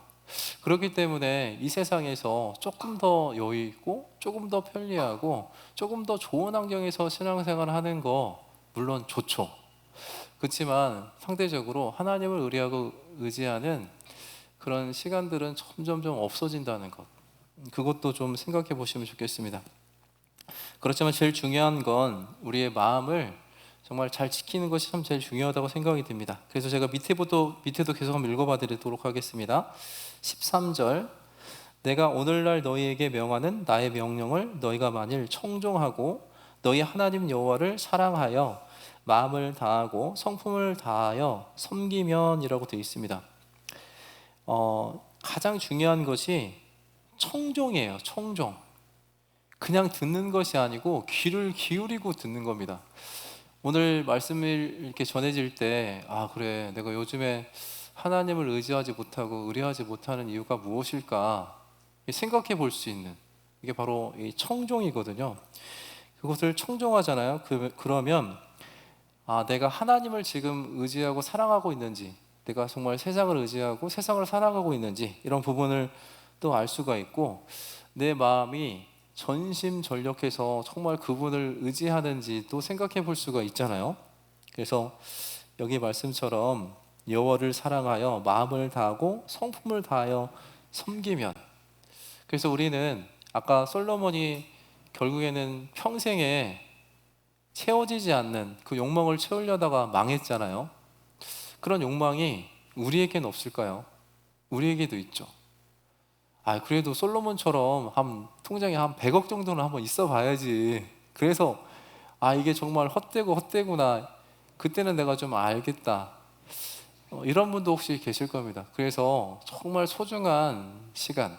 그렇기 때문에 이 세상에서 조금 더 여유 있고 조금 더 편리하고 조금 더 좋은 환경에서 신앙생활을 하는 거 물론 좋죠. 그렇지만 상대적으로 하나님을 의뢰하고 의지하는 그런 시간들은 점점 없어진다는 것, 그것도 좀 생각해 보시면 좋겠습니다. 그렇지만 제일 중요한 건 우리의 마음을 정말 잘 지키는 것이 참 제일 중요하다고 생각이 듭니다. 그래서 제가 밑에도 계속 한번 읽어봐 드리도록 하겠습니다. 13절, 내가 오늘날 너희에게 명하는 나의 명령을 너희가 만일 청종하고 너희 하나님 여호와를 사랑하여 마음을 다하고 성품을 다하여 섬기면이라고 되어 있습니다. 가장 중요한 것이 청종이에요. 청종. 그냥 듣는 것이 아니고 귀를 기울이고 듣는 겁니다. 오늘 말씀을 이렇게 전해질 때 그래, 내가 요즘에 하나님을 의지하지 못하고 의뢰하지 못하는 이유가 무엇일까 생각해 볼 수 있는, 이게 바로 이 청종이거든요. 그것을 청종하잖아요. 그러면 내가 하나님을 지금 의지하고 사랑하고 있는지, 내가 정말 세상을 의지하고 세상을 살아가고 있는지, 이런 부분을 또 알 수가 있고, 내 마음이 전심전력해서 정말 그분을 의지하는지도 생각해 볼 수가 있잖아요. 그래서 여기 말씀처럼 여호와를 사랑하여 마음을 다하고 성품을 다하여 섬기면, 그래서 우리는 아까 솔로몬이 결국에는 평생에 채워지지 않는 그 욕망을 채우려다가 망했잖아요. 그런 욕망이 우리에겐 없을까요? 우리에게도 있죠. 그래도 솔로몬처럼 통장에 한 100억 정도는 한번 있어 봐야지. 그래서 이게 정말 헛되구나. 그때는 내가 좀 알겠다. 이런 분도 혹시 계실 겁니다. 그래서 정말 소중한 시간,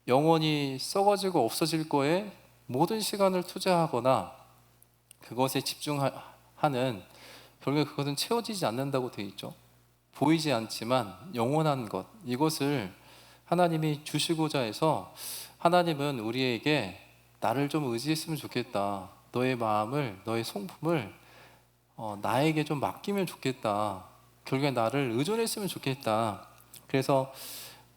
영원히 썩어지고 없어질 거에 모든 시간을 투자하거나 그것에 집중하는, 결국에 그것은 채워지지 않는다고 되어 있죠. 보이지 않지만 영원한 것, 이것을 하나님이 주시고자 해서, 하나님은 우리에게 나를 좀 의지했으면 좋겠다, 너의 마음을, 너의 성품을 나에게 좀 맡기면 좋겠다, 결국에 나를 의존했으면 좋겠다. 그래서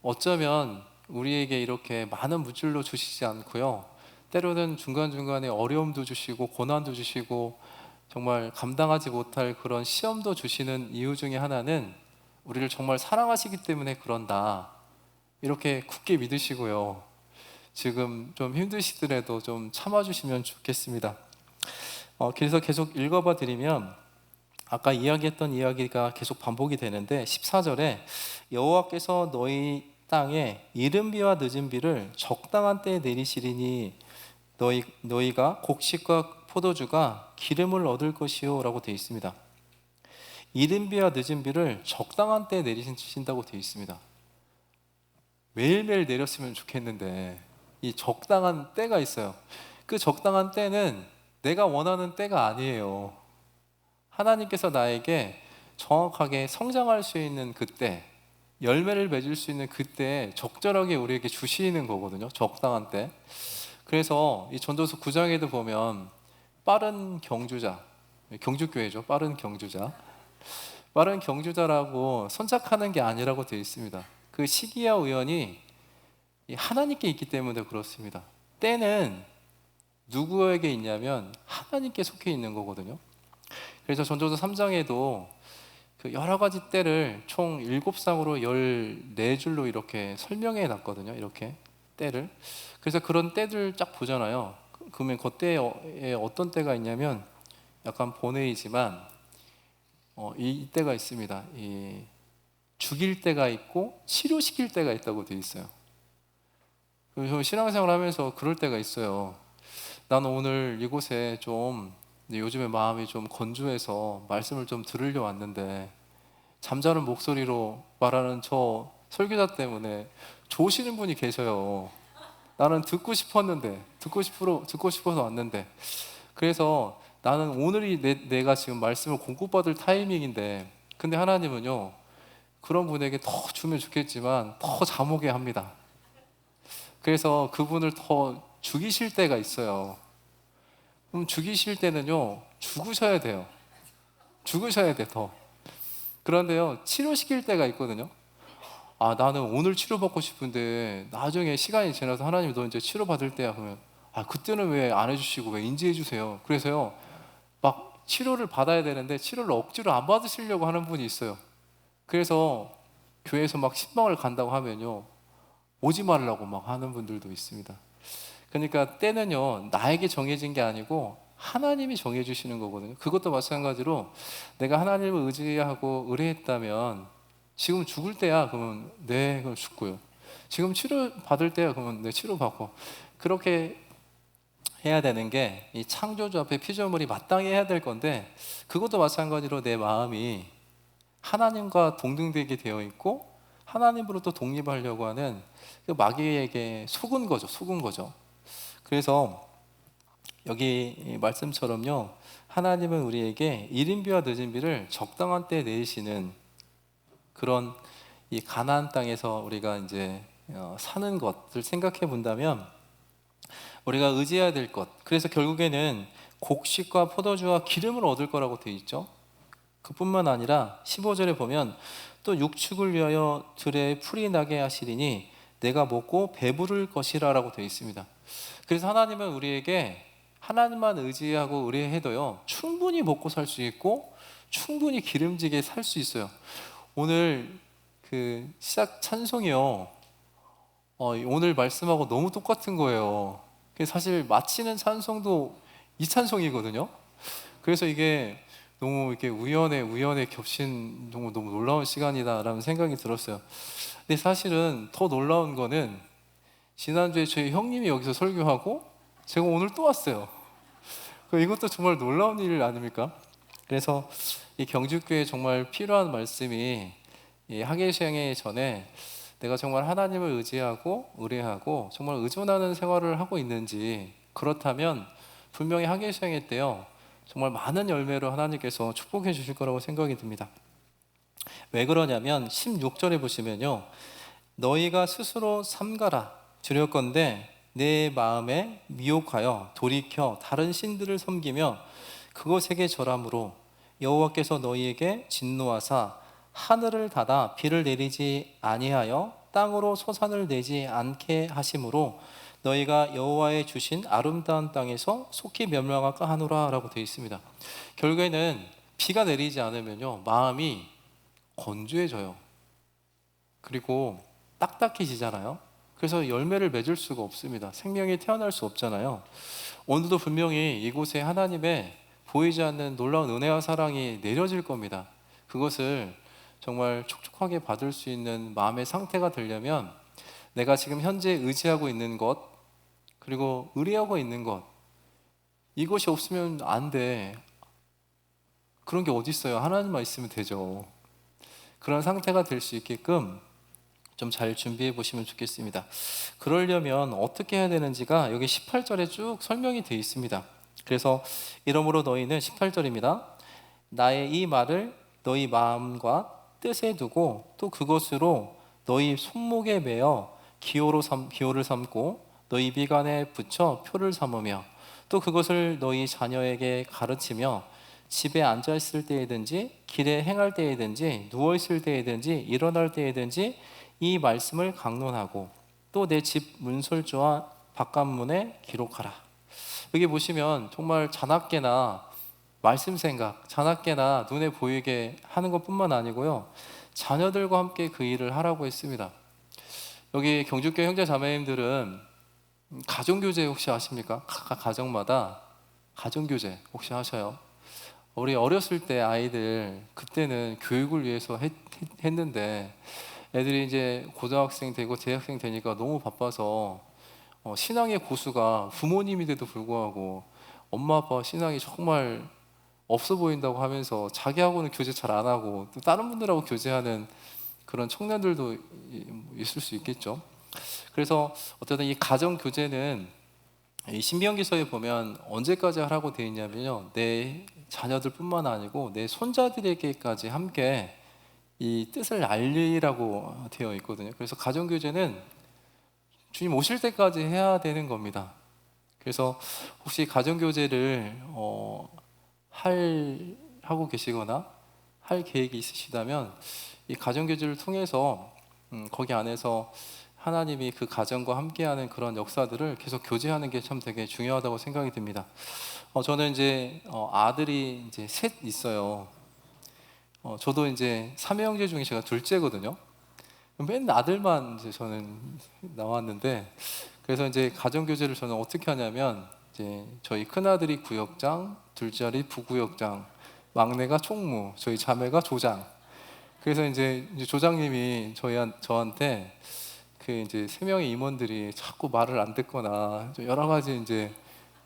어쩌면 우리에게 이렇게 많은 물질로 주시지 않고요, 때로는 중간중간에 어려움도 주시고 고난도 주시고 정말 감당하지 못할 그런 시험도 주시는 이유 중에 하나는 우리를 정말 사랑하시기 때문에 그런다, 이렇게 굳게 믿으시고요, 지금 좀 힘드시더라도 좀 참아주시면 좋겠습니다. 그래서 계속 읽어봐 드리면 아까 이야기했던 이야기가 계속 반복이 되는데, 14절에 여호와께서 너희 땅에 이른 비와 늦은 비를 적당한 때에 내리시리니 너희가 곡식과 포도주가 기름을 얻을 것이요 라고 되어 있습니다. 이른 비와 늦은 비를 적당한 때에 내리신다고 되어 있습니다. 매일매일 내렸으면 좋겠는데 이 적당한 때가 있어요. 그 적당한 때는 내가 원하는 때가 아니에요. 하나님께서 나에게 정확하게 성장할 수 있는 그때, 열매를 맺을 수 있는 그때 적절하게 우리에게 주시는 거거든요. 적당한 때. 그래서 이 전도서 9장에도 보면 빠른 경주자, 경주교회죠. 빠른 경주자. 빠른 경주자라고 선착하는 게 아니라고 되어 있습니다. 그 시기와 우연이 하나님께 있기 때문에 그렇습니다. 때는 누구에게 있냐면 하나님께 속해 있는 거거든요. 그래서 전도서 3장에도 그 여러 가지 때를 총 7쌍으로 14줄로 이렇게 설명해 놨거든요. 이렇게 때를. 그래서 그런 때들 쫙 보잖아요. 그러면 그때에 어떤 때가 있냐면 약간 본회의지만 이 때가 있습니다. 죽일 때가 있고 치료시킬 때가 있다고 되어 있어요. 그래서 신앙생활 하면서 그럴 때가 있어요. 나는 오늘 이곳에 좀 요즘에 마음이 좀 건조해서 말씀을 좀 들으려 왔는데 잠자는 목소리로 말하는 저 설교자 때문에 조시는 분이 계셔요. 나는 듣고 싶었는데, 듣고 싶어서 왔는데. 그래서 나는 오늘이 내가 지금 말씀을 공급받을 타이밍인데, 근데 하나님은요, 그런 분에게 더 주면 좋겠지만 더 잠 오게 합니다. 그래서 그분을 더 죽이실 때가 있어요. 그럼 죽이실 때는요, 죽으셔야 돼요. 죽으셔야 돼, 더. 그런데요, 치료시킬 때가 있거든요. 아, 나는 오늘 치료받고 싶은데 나중에 시간이 지나서 하나님 너 이제 치료받을 때야. 그러면 아, 그때는 왜 안 해주시고 왜 인지해 주세요. 그래서요, 막 치료를 받아야 되는데 치료를 억지로 안 받으시려고 하는 분이 있어요. 그래서 교회에서 막 신방을 간다고 하면요, 오지 말라고 막 하는 분들도 있습니다. 그러니까 때는요, 나에게 정해진 게 아니고 하나님이 정해주시는 거거든요. 그것도 마찬가지로 내가 하나님을 의지하고 의뢰했다면 지금 죽을 때야 그러면 네, 그럼 죽고요. 지금 치료 받을 때야 그러면 네, 치료 받고. 그렇게 해야 되는 게 이 창조주 앞에 피조물이 마땅히 해야 될 건데, 그것도 마찬가지로 내 마음이 하나님과 동등되게 되어 있고 하나님으로부터 독립하려고 하는 그 마귀에게 속은 거죠. 속은 거죠. 그래서 여기 이 말씀처럼요, 하나님은 우리에게 이른비와 늦은비를 적당한 때에 내리시는 그런 이 가나안 땅에서 우리가 이제 사는 것을 생각해 본다면 우리가 의지해야 될 것, 그래서 결국에는 곡식과 포도주와 기름을 얻을 거라고 되어 있죠. 그뿐만 아니라 15절에 보면 또 육축을 위하여 들에 풀이 나게 하시리니 내가 먹고 배부를 것이라 라고 되어 있습니다. 그래서 하나님은 우리에게 하나님만 의지하고 의뢰해도요, 충분히 먹고 살 수 있고 충분히 기름지게 살 수 있어요. 오늘 그 시작 찬송이요, 오늘 말씀하고 너무 똑같은 거예요. 사실 마치는 찬송도 이 찬송이거든요. 그래서 이게 너무 이렇게 우연에 겹친 너무 놀라운 시간이다라는 생각이 들었어요. 근데 사실은 더 놀라운 거는 지난주에 저희 형님이 여기서 설교하고 제가 오늘 또 왔어요. 이것도 정말 놀라운 일 아닙니까? 그래서 이 경주교회에 정말 필요한 말씀이, 이 하계시행에 전에 내가 정말 하나님을 의지하고 의뢰하고 정말 의존하는 생활을 하고 있는지, 그렇다면 분명히 하계시행회 때요, 정말 많은 열매로 하나님께서 축복해 주실 거라고 생각이 듭니다. 왜 그러냐면 16절에 보시면요, 너희가 스스로 삼가라 두렵건대 내 마음에 미혹하여 돌이켜 다른 신들을 섬기며 그것에게 절함으로 여호와께서 너희에게 진노하사 하늘을 닫아 비를 내리지 아니하여 땅으로 소산을 내지 않게 하심으로 너희가 여호와의 주신 아름다운 땅에서 속히 멸망할까 하노라 라고 되어 있습니다. 결국에는 비가 내리지 않으면요, 마음이 건조해져요. 그리고 딱딱해지잖아요. 그래서 열매를 맺을 수가 없습니다. 생명이 태어날 수 없잖아요. 오늘도 분명히 이곳에 하나님의 보이지 않는 놀라운 은혜와 사랑이 내려질 겁니다. 그것을 정말 촉촉하게 받을 수 있는 마음의 상태가 되려면 내가 지금 현재 의지하고 있는 것, 그리고 의뢰하고 있는 것, 이것이 없으면 안 돼. 그런 게 어디 있어요? 하나님만 있으면 되죠. 그런 상태가 될 수 있게끔 좀 잘 준비해 보시면 좋겠습니다. 그러려면 어떻게 해야 되는지가 여기 18절에 쭉 설명이 되어 있습니다. 그래서 이러므로 너희는 18절입니다. 나의 이 말을 너희 마음과 뜻에 두고 또 그것으로 너희 손목에 매어 기호를 삼고 너희 비간에 붙여 표를 삼으며 또 그것을 너희 자녀에게 가르치며 집에 앉아 있을 때이든지 길에 행할 때이든지 누워 있을 때이든지 일어날 때이든지 이 말씀을 강론하고 또 내 집 문설주와 바깥문에 기록하라. 여기 보시면 정말 자나깨나 말씀 생각, 자나깨나 눈에 보이게 하는 것뿐만 아니고요, 자녀들과 함께 그 일을 하라고 했습니다. 여기 경주교회 형제 자매님들은 가정교제 혹시 아십니까? 각 가정마다 가정교제 혹시 하셔요? 우리 어렸을 때 아이들 그때는 교육을 위해서 했는데 애들이 이제 고등학생 되고 대학생 되니까 너무 바빠서 신앙의 고수가 부모님인데도 불구하고 엄마 아빠 신앙이 정말 없어 보인다고 하면서 자기하고는 교제 잘 안 하고 또 다른 분들하고 교제하는 그런 청년들도 있을 수 있겠죠. 그래서 어쨌든 이 가정 교제는 이 신명기서에 보면 언제까지 하라고 되어 있냐면요, 내 자녀들뿐만 아니고 내 손자들에게까지 함께 이 뜻을 알리라고 되어 있거든요. 그래서 가정 교제는 주님 오실 때까지 해야 되는 겁니다. 그래서 혹시 가정 교제를 하고 계시거나 할 계획이 있으시다면 이 가정 교제를 통해서 거기 안에서 하나님이 그 가정과 함께하는 그런 역사들을 계속 교제하는 게 참 되게 중요하다고 생각이 듭니다. 저는 이제 아들이 이제 셋 있어요. 저도 이제 삼형제 중에 제가 둘째거든요. 맨 아들만 이제 저는 나왔는데, 그래서 이제 가정 교제를 저는 어떻게 하냐면 이제 저희 큰 아들이 구역장, 둘째 아들이 부구역장, 막내가 총무, 저희 자매가 조장. 그래서 이제 조장님이 저한테 그 이제 세 명의 임원들이 자꾸 말을 안 듣거나 좀 여러 가지 이제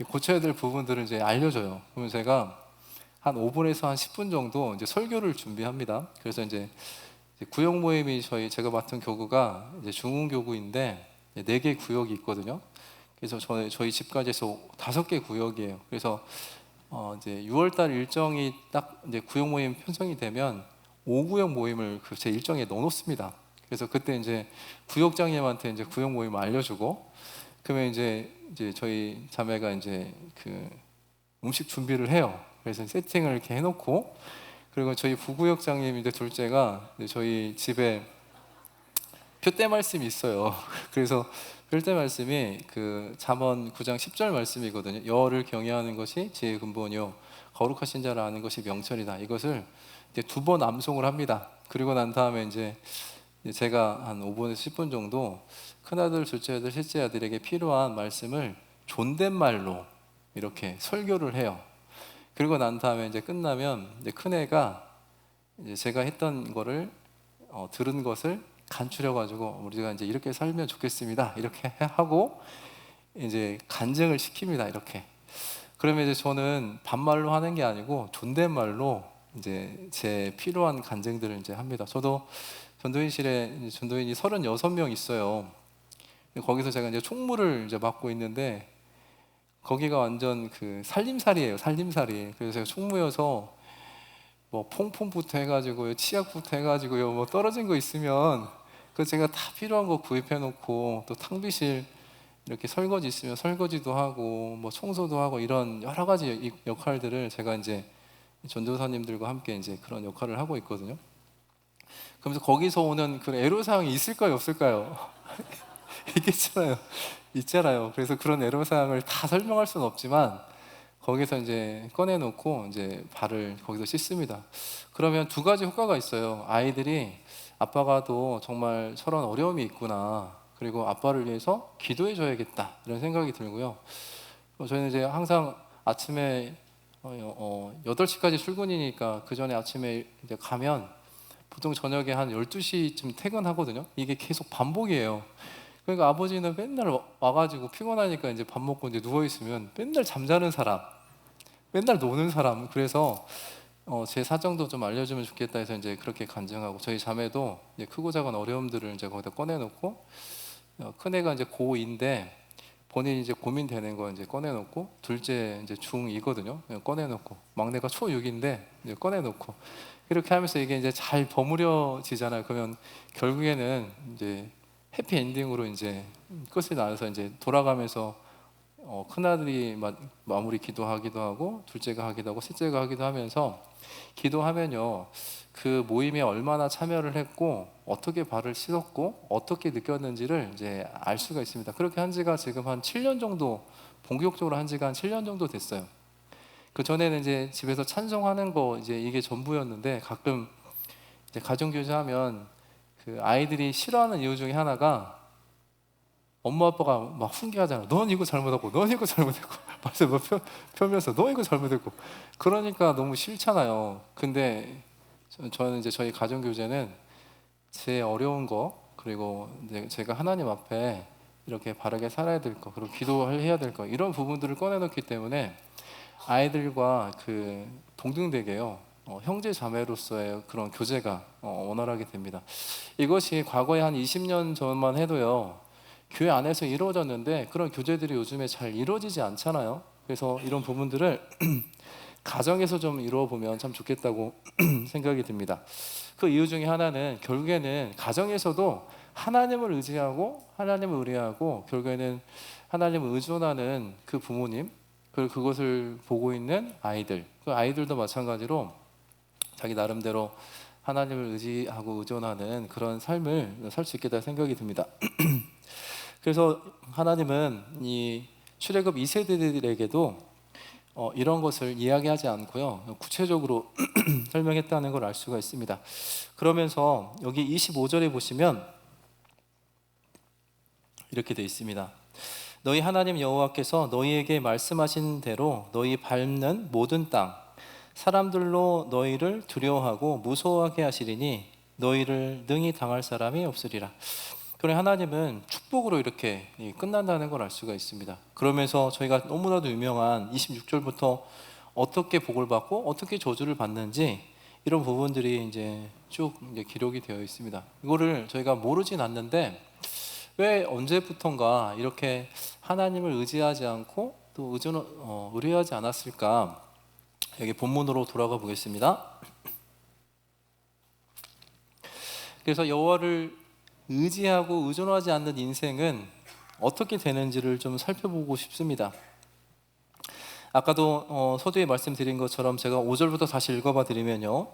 고쳐야 될 부분들을 이제 알려줘요. 그러면 제가 한 5분에서 한 10분 정도 이제 설교를 준비합니다. 그래서 이제 구역 모임이 제가 맡은 교구가 이제 중흥교구인데 4개 구역이 있거든요. 그래서 저희 집까지 해서 5개 구역이에요. 그래서 이제 6월달 일정이 딱 이제 구역 모임 편성이 되면 5구역 모임을 제 일정에 넣어놓습니다. 그래서 그때 이제 구역장님한테 이제 구역 모임을 알려주고, 그러면 이제 저희 자매가 이제 그 음식 준비를 해요. 그래서 세팅을 이렇게 해놓고, 그리고 저희 부구역장님 이제 둘째가 이제 저희 집에 표대 말씀이 있어요. 그래서 표대 말씀이 그 잠언 9장 10절 말씀이거든요. 여호와를 경외하는 것이 지혜의 근본이요 거룩하신 자를 아는 것이 명철이다. 이것을 이제 2번 암송을 합니다. 그리고 난 다음에 이제 제가 한 5분에서 10분 정도 큰아들, 둘째 아들, 셋째 아들에게 필요한 말씀을 존댓말로 이렇게 설교를 해요. 그리고 난 다음에 이제 끝나면 이제 큰애가 이제 제가 했던 거를 들은 것을 간추려 가지고 우리가 이제 이렇게 살면 좋겠습니다. 이렇게 하고 이제 간증을 시킵니다. 이렇게. 그러면 이제 저는 반말로 하는 게 아니고 존댓말로 이제 제 필요한 간증들을 이제 합니다. 저도 전도인실에 전도인이 36명 있어요. 거기서 제가 이제 총무를 이제 맡고 있는데 거기가 완전 그 살림살이에요. 살림살이. 그래서 제가 총무여서 뭐 퐁퐁부터 해가지고요, 치약부터 해가지고요, 뭐 떨어진 거 있으면 그 제가 다 필요한 거 구입해 놓고, 또 탕비실 이렇게 설거지 있으면 설거지도 하고 뭐 청소도 하고 이런 여러 가지 역할들을 제가 이제 전도사님들과 함께 이제 그런 역할을 하고 있거든요. 그러면서 거기서 오는 그 애로사항이 있을까요, 없을까요? 있겠잖아요. 있잖아요. 그래서 그런 애로사항을 다 설명할 수는 없지만 거기서 이제 꺼내놓고 이제 발을 거기서 씻습니다. 그러면 2가지 효과가 있어요. 아이들이 아빠가 또 정말 저런 어려움이 있구나, 그리고 아빠를 위해서 기도해 줘야겠다, 이런 생각이 들고요. 저희는 이제 항상 아침에 8시까지 출근이니까 그 전에 아침에 이제 가면 보통 저녁에 한 12시쯤 퇴근하거든요. 이게 계속 반복이에요. 그러니까 아버지는 맨날 와가지고 피곤하니까 이제 밥 먹고 이제 누워 있으면 맨날 잠자는 사람, 맨날 노는 사람. 그래서 제 사정도 좀 알려주면 좋겠다 해서 이제 그렇게 간증하고, 저희 자매도 이제 크고 작은 어려움들을 이제 거기다 꺼내놓고, 큰애가 이제 고2인데 본인이 이제 고민되는 거 이제 꺼내놓고, 둘째 이제 중2거든요. 꺼내놓고, 막내가 초6인데 이제 꺼내놓고, 이렇게 하면서 이게 이제 잘 버무려지잖아요. 그러면 결국에는 이제 해피 엔딩으로 이제 끝이 나서 이제 돌아가면서 큰 아들이 마무리 기도하기도 하고, 둘째가 하기도 하고, 셋째가 하기도 하면서 기도하면요, 그 모임에 얼마나 참여를 했고 어떻게 발을 씻었고 어떻게 느꼈는지를 이제 알 수가 있습니다. 그렇게 한 지가 지금 한 7년 정도, 본격적으로 한 지가 한 7년 정도 됐어요. 그 전에는 이제 집에서 찬송하는 거 이제 이게 전부였는데, 가끔 이제 가정교제하면 그 아이들이 싫어하는 이유 중에 하나가 엄마 아빠가 막 훈계하잖아. 넌 이거 잘못하고, 넌 이거 잘못했고, 맞아, 뭐 펴면서 너 이거 잘못했고. 그러니까 너무 싫잖아요. 근데 저는 이제 저희 가정 교제는 제 어려운 거, 그리고 이제 제가 하나님 앞에 이렇게 바르게 살아야 될 거, 그리고 기도를 해야 될 거, 이런 부분들을 꺼내놓기 때문에 아이들과 그 동등되게요. 형제 자매로서의 그런 교제가 원활하게 됩니다. 이것이 과거에 한 20년 전만 해도요. 교회 안에서 이루어졌는데 그런 교제들이 요즘에 잘 이루어지지 않잖아요. 그래서 이런 부분들을 가정에서 좀 이루어 보면 참 좋겠다고 생각이 듭니다. 그 이유 중에 하나는 결국에는 가정에서도 하나님을 의지하고 하나님을 의뢰하고 결국에는 하나님을 의존하는 그 부모님, 그리고 그것을 보고 있는 아이들, 그 아이들도 마찬가지로 자기 나름대로 하나님을 의지하고 의존하는 그런 삶을 살 수 있겠다 생각이 듭니다. 그래서 하나님은 이 출애굽 2세대들에게도 이런 것을 이야기하지 않고요, 구체적으로 설명했다는 걸 알 수가 있습니다. 그러면서 여기 25절에 보시면 이렇게 되어 있습니다. 너희 하나님 여호와께서 너희에게 말씀하신 대로 너희 밟는 모든 땅 사람들로 너희를 두려워하고 무서워하게 하시리니 너희를 능히 당할 사람이 없으리라. 그래, 하나님은 축복으로 이렇게 끝난다는 걸 알 수가 있습니다. 그러면서 저희가 너무나도 유명한 26절부터 어떻게 복을 받고 어떻게 저주를 받는지 이런 부분들이 이제 쭉 이제 기록이 되어 있습니다. 이거를 저희가 모르진 않는데 왜 언제부턴가 이렇게 하나님을 의지하지 않고 또 의뢰하지 않았을까? 여기 본문으로 돌아가 보겠습니다. 그래서 여호와를 의지하고 의존하지 않는 인생은 어떻게 되는지를 좀 살펴보고 싶습니다. 아까도 서두에 말씀드린 것처럼 제가 5절부터 다시 읽어봐 드리면요,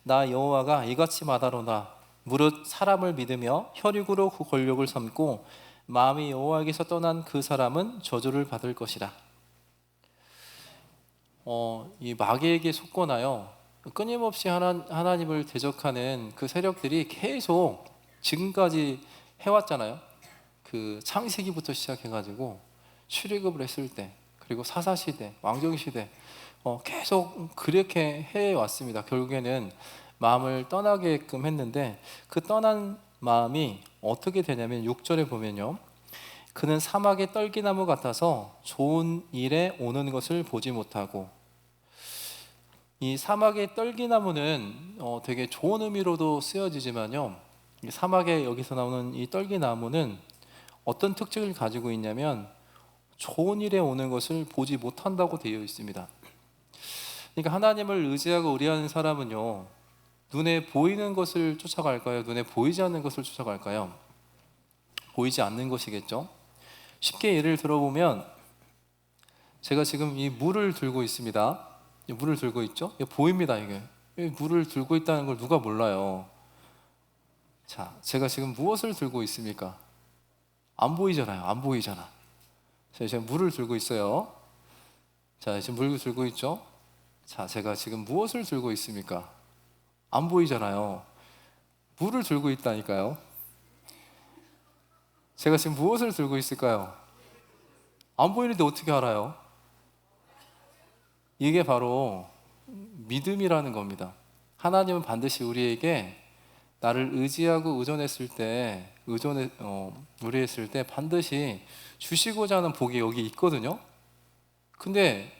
나 여호와가 이같이 말하노라. 무릇 사람을 믿으며 혈육으로 그 권력을 삼고 마음이 여호와에게서 떠난 그 사람은 저주를 받을 것이라. 이 마귀에게 속거나요, 끊임없이 하나님을 대적하는 그 세력들이 계속 지금까지 해왔잖아요. 그 창세기부터 시작해가지고 출애굽을 했을 때, 그리고 사사시대, 왕정시대 계속 그렇게 해왔습니다. 결국에는 마음을 떠나게끔 했는데 그 떠난 마음이 어떻게 되냐면 6절에 보면요, 그는 사막의 떨기나무 같아서 좋은 일에 오는 것을 보지 못하고, 이 사막의 떨기나무는 되게 좋은 의미로도 쓰여지지만요, 이 사막에 여기서 나오는 이 떨기나무는 어떤 특징을 가지고 있냐면 좋은 일에 오는 것을 보지 못한다고 되어 있습니다. 그러니까 하나님을 의지하고 의뢰하는 사람은요, 눈에 보이는 것을 쫓아갈까요? 눈에 보이지 않는 것을 쫓아갈까요? 보이지 않는 것이겠죠. 쉽게 예를 들어보면 제가 지금 이 물을 들고 있습니다. 이 물을 들고 있죠? 이게 보입니다. 이게 물을 들고 있다는 걸 누가 몰라요. 자, 제가 지금 무엇을 들고 있습니까? 안 보이잖아요. 안 보이잖아. 제가 지금 물을 들고 있어요. 자, 지금 물을 들고 있죠? 자, 제가 지금 무엇을 들고 있습니까? 안 보이잖아요. 물을 들고 있다니까요. 제가 지금 무엇을 들고 있을까요? 안 보이는데 어떻게 알아요? 이게 바로 믿음이라는 겁니다. 하나님은 반드시 우리에게 나를 의지하고 의뢰했을 때 반드시 주시고자 하는 복이 여기 있거든요. 근데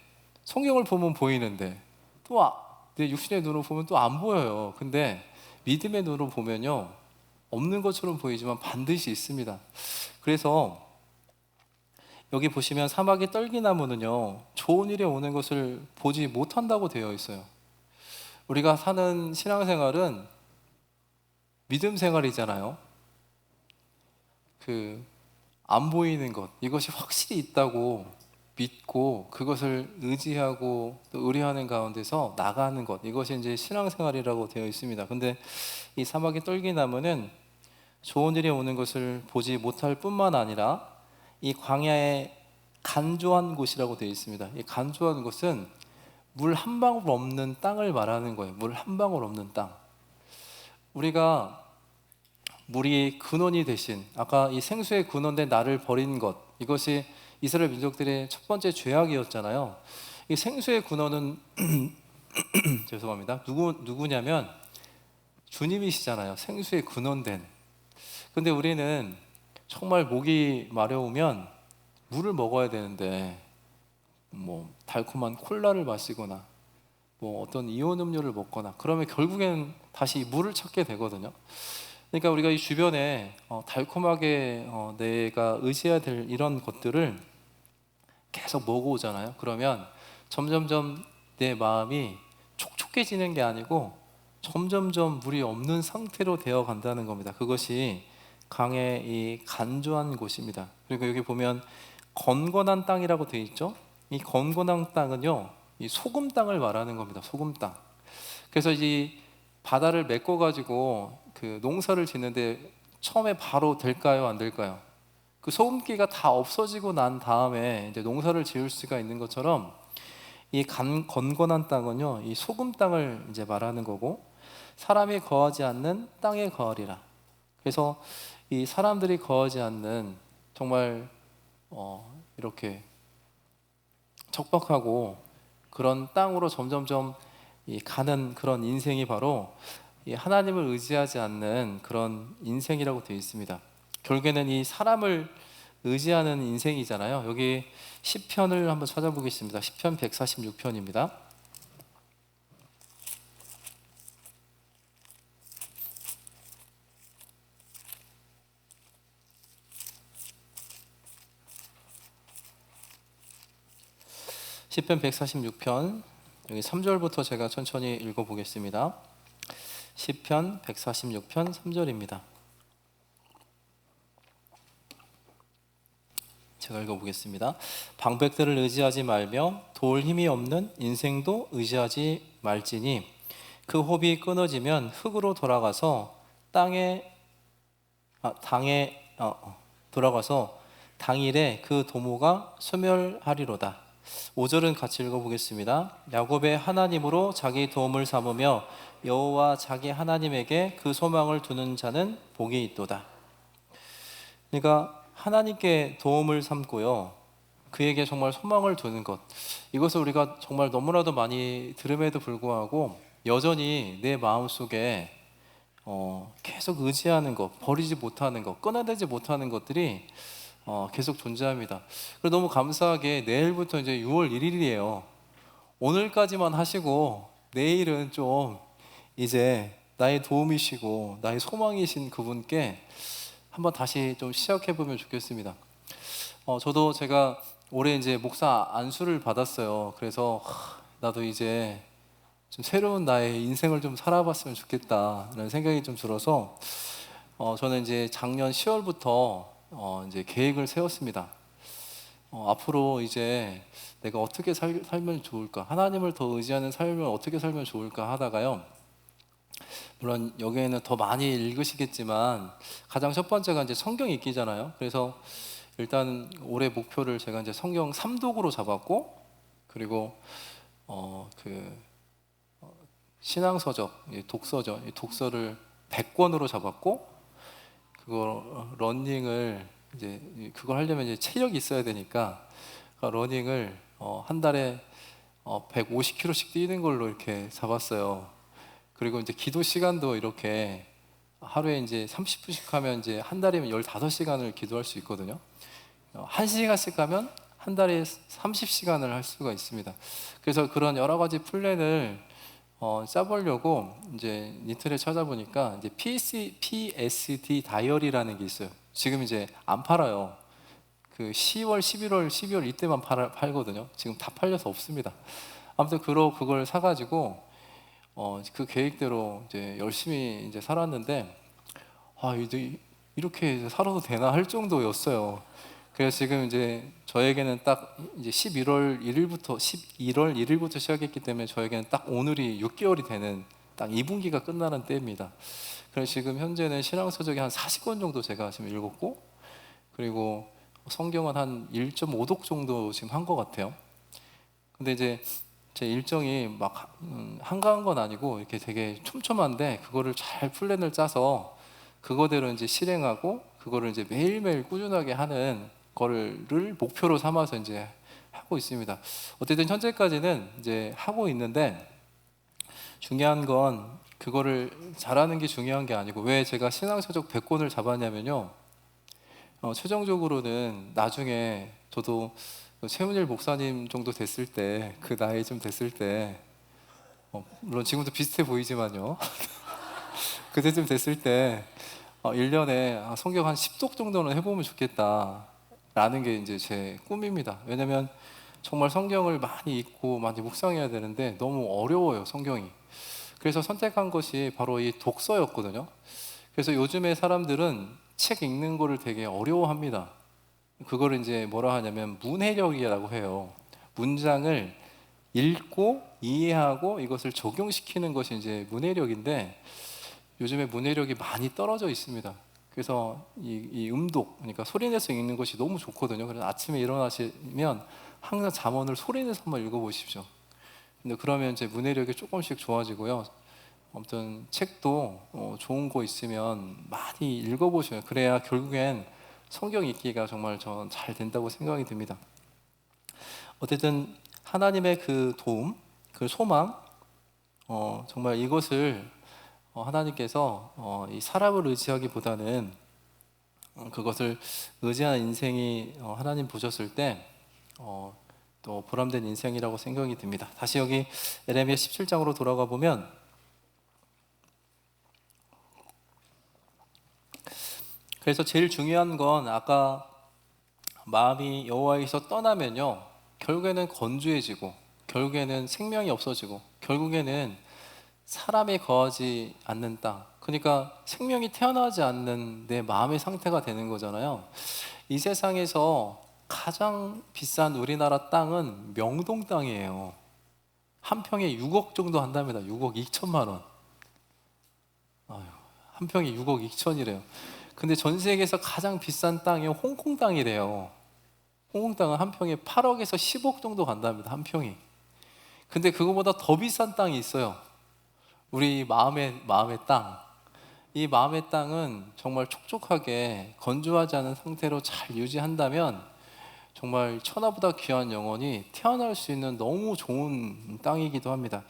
성경을 보면 보이는데 내 육신의 눈으로 보면 또 안 보여요. 근데 믿음의 눈으로 보면요, 없는 것처럼 보이지만 반드시 있습니다. 그래서 여기 보시면 사막의 떨기나무는요, 좋은 일에 오는 것을 보지 못한다고 되어 있어요. 우리가 사는 신앙생활은 믿음 생활이잖아요. 안 보이는 것, 이것이 확실히 있다고 믿고 그것을 의지하고 또 의뢰하는 가운데서 나가는 것, 이것이 이제 신앙생활이라고 되어 있습니다. 근데 이 사막의 떨기나무는 좋은 일이 오는 것을 보지 못할 뿐만 아니라 이 광야의 간조한 곳이라고 되어 있습니다. 이 간조한 곳은 물 한 방울 없는 땅을 말하는 거예요. 물 한 방울 없는 땅. 우리가 물이 근원이 대신 아까 이 생수의 근원된 나를 버린 것, 이것이 이스라엘 민족들의 첫 번째 죄악이었잖아요. 이 생수의 근원은 죄송합니다. 누구냐면 주님이시잖아요. 생수의 근원된. 근데 우리는 정말 목이 마려우면 물을 먹어야 되는데 뭐 달콤한 콜라를 마시거나 뭐 어떤 이온 음료를 먹거나 그러면 결국엔 다시 물을 찾게 되거든요. 그러니까 우리가 이 주변에 달콤하게 내가 의지해야 될 이런 것들을 계속 먹어오잖아요. 그러면 점점점 내 마음이 촉촉해지는 게 아니고 점점점 물이 없는 상태로 되어 간다는 겁니다. 그것이 강의 이 간조한 곳입니다. 그리고 여기 보면 건건한 땅이라고 되어 있죠. 이 건건한 땅은요, 이 소금 땅을 말하는 겁니다. 소금 땅. 그래서 이 바다를 메꿔 가지고 그 농사를 짓는데 처음에 바로 될까요, 안 될까요? 그 소금기가 다 없어지고 난 다음에 이제 농사를 지을 수가 있는 것처럼 이 건건한 땅은요, 이 소금 땅을 이제 말하는 거고, 사람이 거하지 않는 땅에 거하리라. 그래서 이 사람들이 거하지 않는 정말 이렇게 척박하고 그런 땅으로 점점점 가는 그런 인생이 바로 이 하나님을 의지하지 않는 그런 인생이라고 되어 있습니다. 결국에는 이 사람을 의지하는 인생이잖아요. 여기 시편을 한번 찾아보겠습니다. 시편 146편입니다. 시편 146편 여기 3절부터 제가 천천히 읽어보겠습니다. 시편 146편 3절입니다. 제가 읽어보겠습니다. 방백들을 의지하지 말며 도울 힘이 없는 인생도 의지하지 말지니 그 호흡이 끊어지면 흙으로 돌아가서 돌아가서 당일에 그 도모가 소멸하리로다. 5절은 같이 읽어보겠습니다. 야곱의 하나님으로 자기 도움을 삼으며 여호와 자기 하나님에게 그 소망을 두는 자는 복이 있도다. 그러니까 하나님께 도움을 삼고요, 그에게 정말 소망을 두는 것, 이것을 우리가 정말 너무나도 많이 들음에도 불구하고 여전히 내 마음속에 계속 의지하는 것, 버리지 못하는 것, 끊어내지 못하는 것들이 계속 존재합니다. 그리고 너무 감사하게 내일부터 이제 6월 1일이에요. 오늘까지만 하시고 내일은 좀 이제 나의 도움이시고 나의 소망이신 그분께 한번 다시 좀 시작해 보면 좋겠습니다. 저도 제가 올해 이제 목사 안수를 받았어요. 그래서 나도 이제 좀 새로운 나의 인생을 좀 살아봤으면 좋겠다라는 생각이 좀 들어서 저는 이제 작년 10월부터 이제 계획을 세웠습니다. 앞으로 이제 내가 어떻게 살면 좋을까? 하나님을 더 의지하는 삶을 어떻게 살면 좋을까 하다가요. 물론 여기에는 더 많이 읽으시겠지만 가장 첫 번째가 이제 성경 읽기잖아요. 그래서 일단 올해 목표를 제가 이제 성경 3독으로 잡았고, 그리고 신앙서적, 독서를 100권으로 잡았고, 그거 러닝을 이제 그걸 하려면 이제 체력이 있어야 되니까 러닝을 한 달에 150km씩 뛰는 걸로 이렇게 잡았어요. 그리고 이제 기도 시간도 이렇게 하루에 이제 30분씩 하면 이제 한 달이면 15시간을 기도할 수 있거든요. 1시간씩 하면 한 달에 30시간을 할 수가 있습니다. 그래서 그런 여러 가지 플랜을 짜보려고 이제 인터넷 찾아보니까 이제 PSD 다이어리라는 게 있어요. 지금 이제 안 팔아요. 그 10월, 11월, 12월 이때만 팔거든요. 지금 다 팔려서 없습니다. 아무튼 그걸 사가지고 그 계획대로 이제 열심히 이제 살았는데 이렇게 살아도 되나 할 정도였어요. 그래서 지금 이제 저에게는 딱 이제 11월 1일부터 시작했기 때문에 저에게는 딱 오늘이 6개월이 되는 딱 2분기가 끝나는 때입니다. 그래서 지금 현재는 신앙서적이 한 40권 정도 제가 지금 읽었고, 그리고 성경은 한 1.5독 정도 지금 한 것 같아요. 근데 이제 제 일정이 막 한가한 건 아니고 이렇게 되게 촘촘한데 그거를 잘 플랜을 짜서 그거대로 이제 실행하고 그거를 이제 매일매일 꾸준하게 하는 거를 목표로 삼아서 이제 하고 있습니다. 어쨌든 현재까지는 이제 하고 있는데 중요한 건 그거를 잘하는 게 중요한 게 아니고, 왜 제가 신앙서적 100권을 잡았냐면요, 최종적으로는 나중에 저도 최문일 목사님 정도 됐을 때, 그 나이 좀 됐을 때, 물론 지금도 비슷해 보이지만요. 그때쯤 됐을 때 1년에 성경 한 10독 정도는 해보면 좋겠다 라는 게 이제 제 꿈입니다. 왜냐면 정말 성경을 많이 읽고 많이 묵상해야 되는데 너무 어려워요, 성경이. 그래서 선택한 것이 바로 이 독서였거든요. 그래서 요즘에 사람들은 책 읽는 거를 되게 어려워합니다. 그거를 이제 뭐라 하냐면 문해력이라고 해요. 문장을 읽고 이해하고 이것을 적용시키는 것이 이제 문해력인데, 요즘에 문해력이 많이 떨어져 있습니다. 그래서 이 음독, 그러니까 소리내서 읽는 것이 너무 좋거든요. 그래서 아침에 일어나시면 항상 잠언을 소리내서 한번 읽어보십시오. 근데 그러면 이제 문해력이 조금씩 좋아지고요. 아무튼 책도 좋은 거 있으면 많이 읽어보셔요. 그래야 결국엔 성경 읽기가 정말 저는 잘 된다고 생각이 듭니다. 어쨌든 하나님의 그 도움, 그 소망, 정말 이것을 하나님께서 이 사람을 의지하기보다는 그것을 의지하는 인생이 하나님 보셨을 때 또 보람된 인생이라고 생각이 듭니다. 다시 여기 에레미야 17장으로 돌아가 보면, 그래서 제일 중요한 건 아까 마음이 여호와에서 떠나면요, 결국에는 건조해지고 결국에는 생명이 없어지고 결국에는 사람이 거하지 않는 땅, 그러니까 생명이 태어나지 않는 내 마음의 상태가 되는 거잖아요. 이 세상에서 가장 비싼 우리나라 땅은 명동 땅이에요. 한 평에 6억 정도 한답니다. 6억 2천만 원. 한 평에 6억 2천이래요. 근데 전 세계에서 가장 비싼 땅이 홍콩 땅이래요. 홍콩 땅은 한 평에 8억에서 10억 정도 간답니다. 한 평이. 근데 그거보다 더 비싼 땅이 있어요. 우리 마음의 땅. 이 마음의 땅은 정말 촉촉하게 건조하지 않은 상태로 잘 유지한다면 정말 천하보다 귀한 영혼이 태어날 수 있는 너무 좋은 땅이기도 합니다.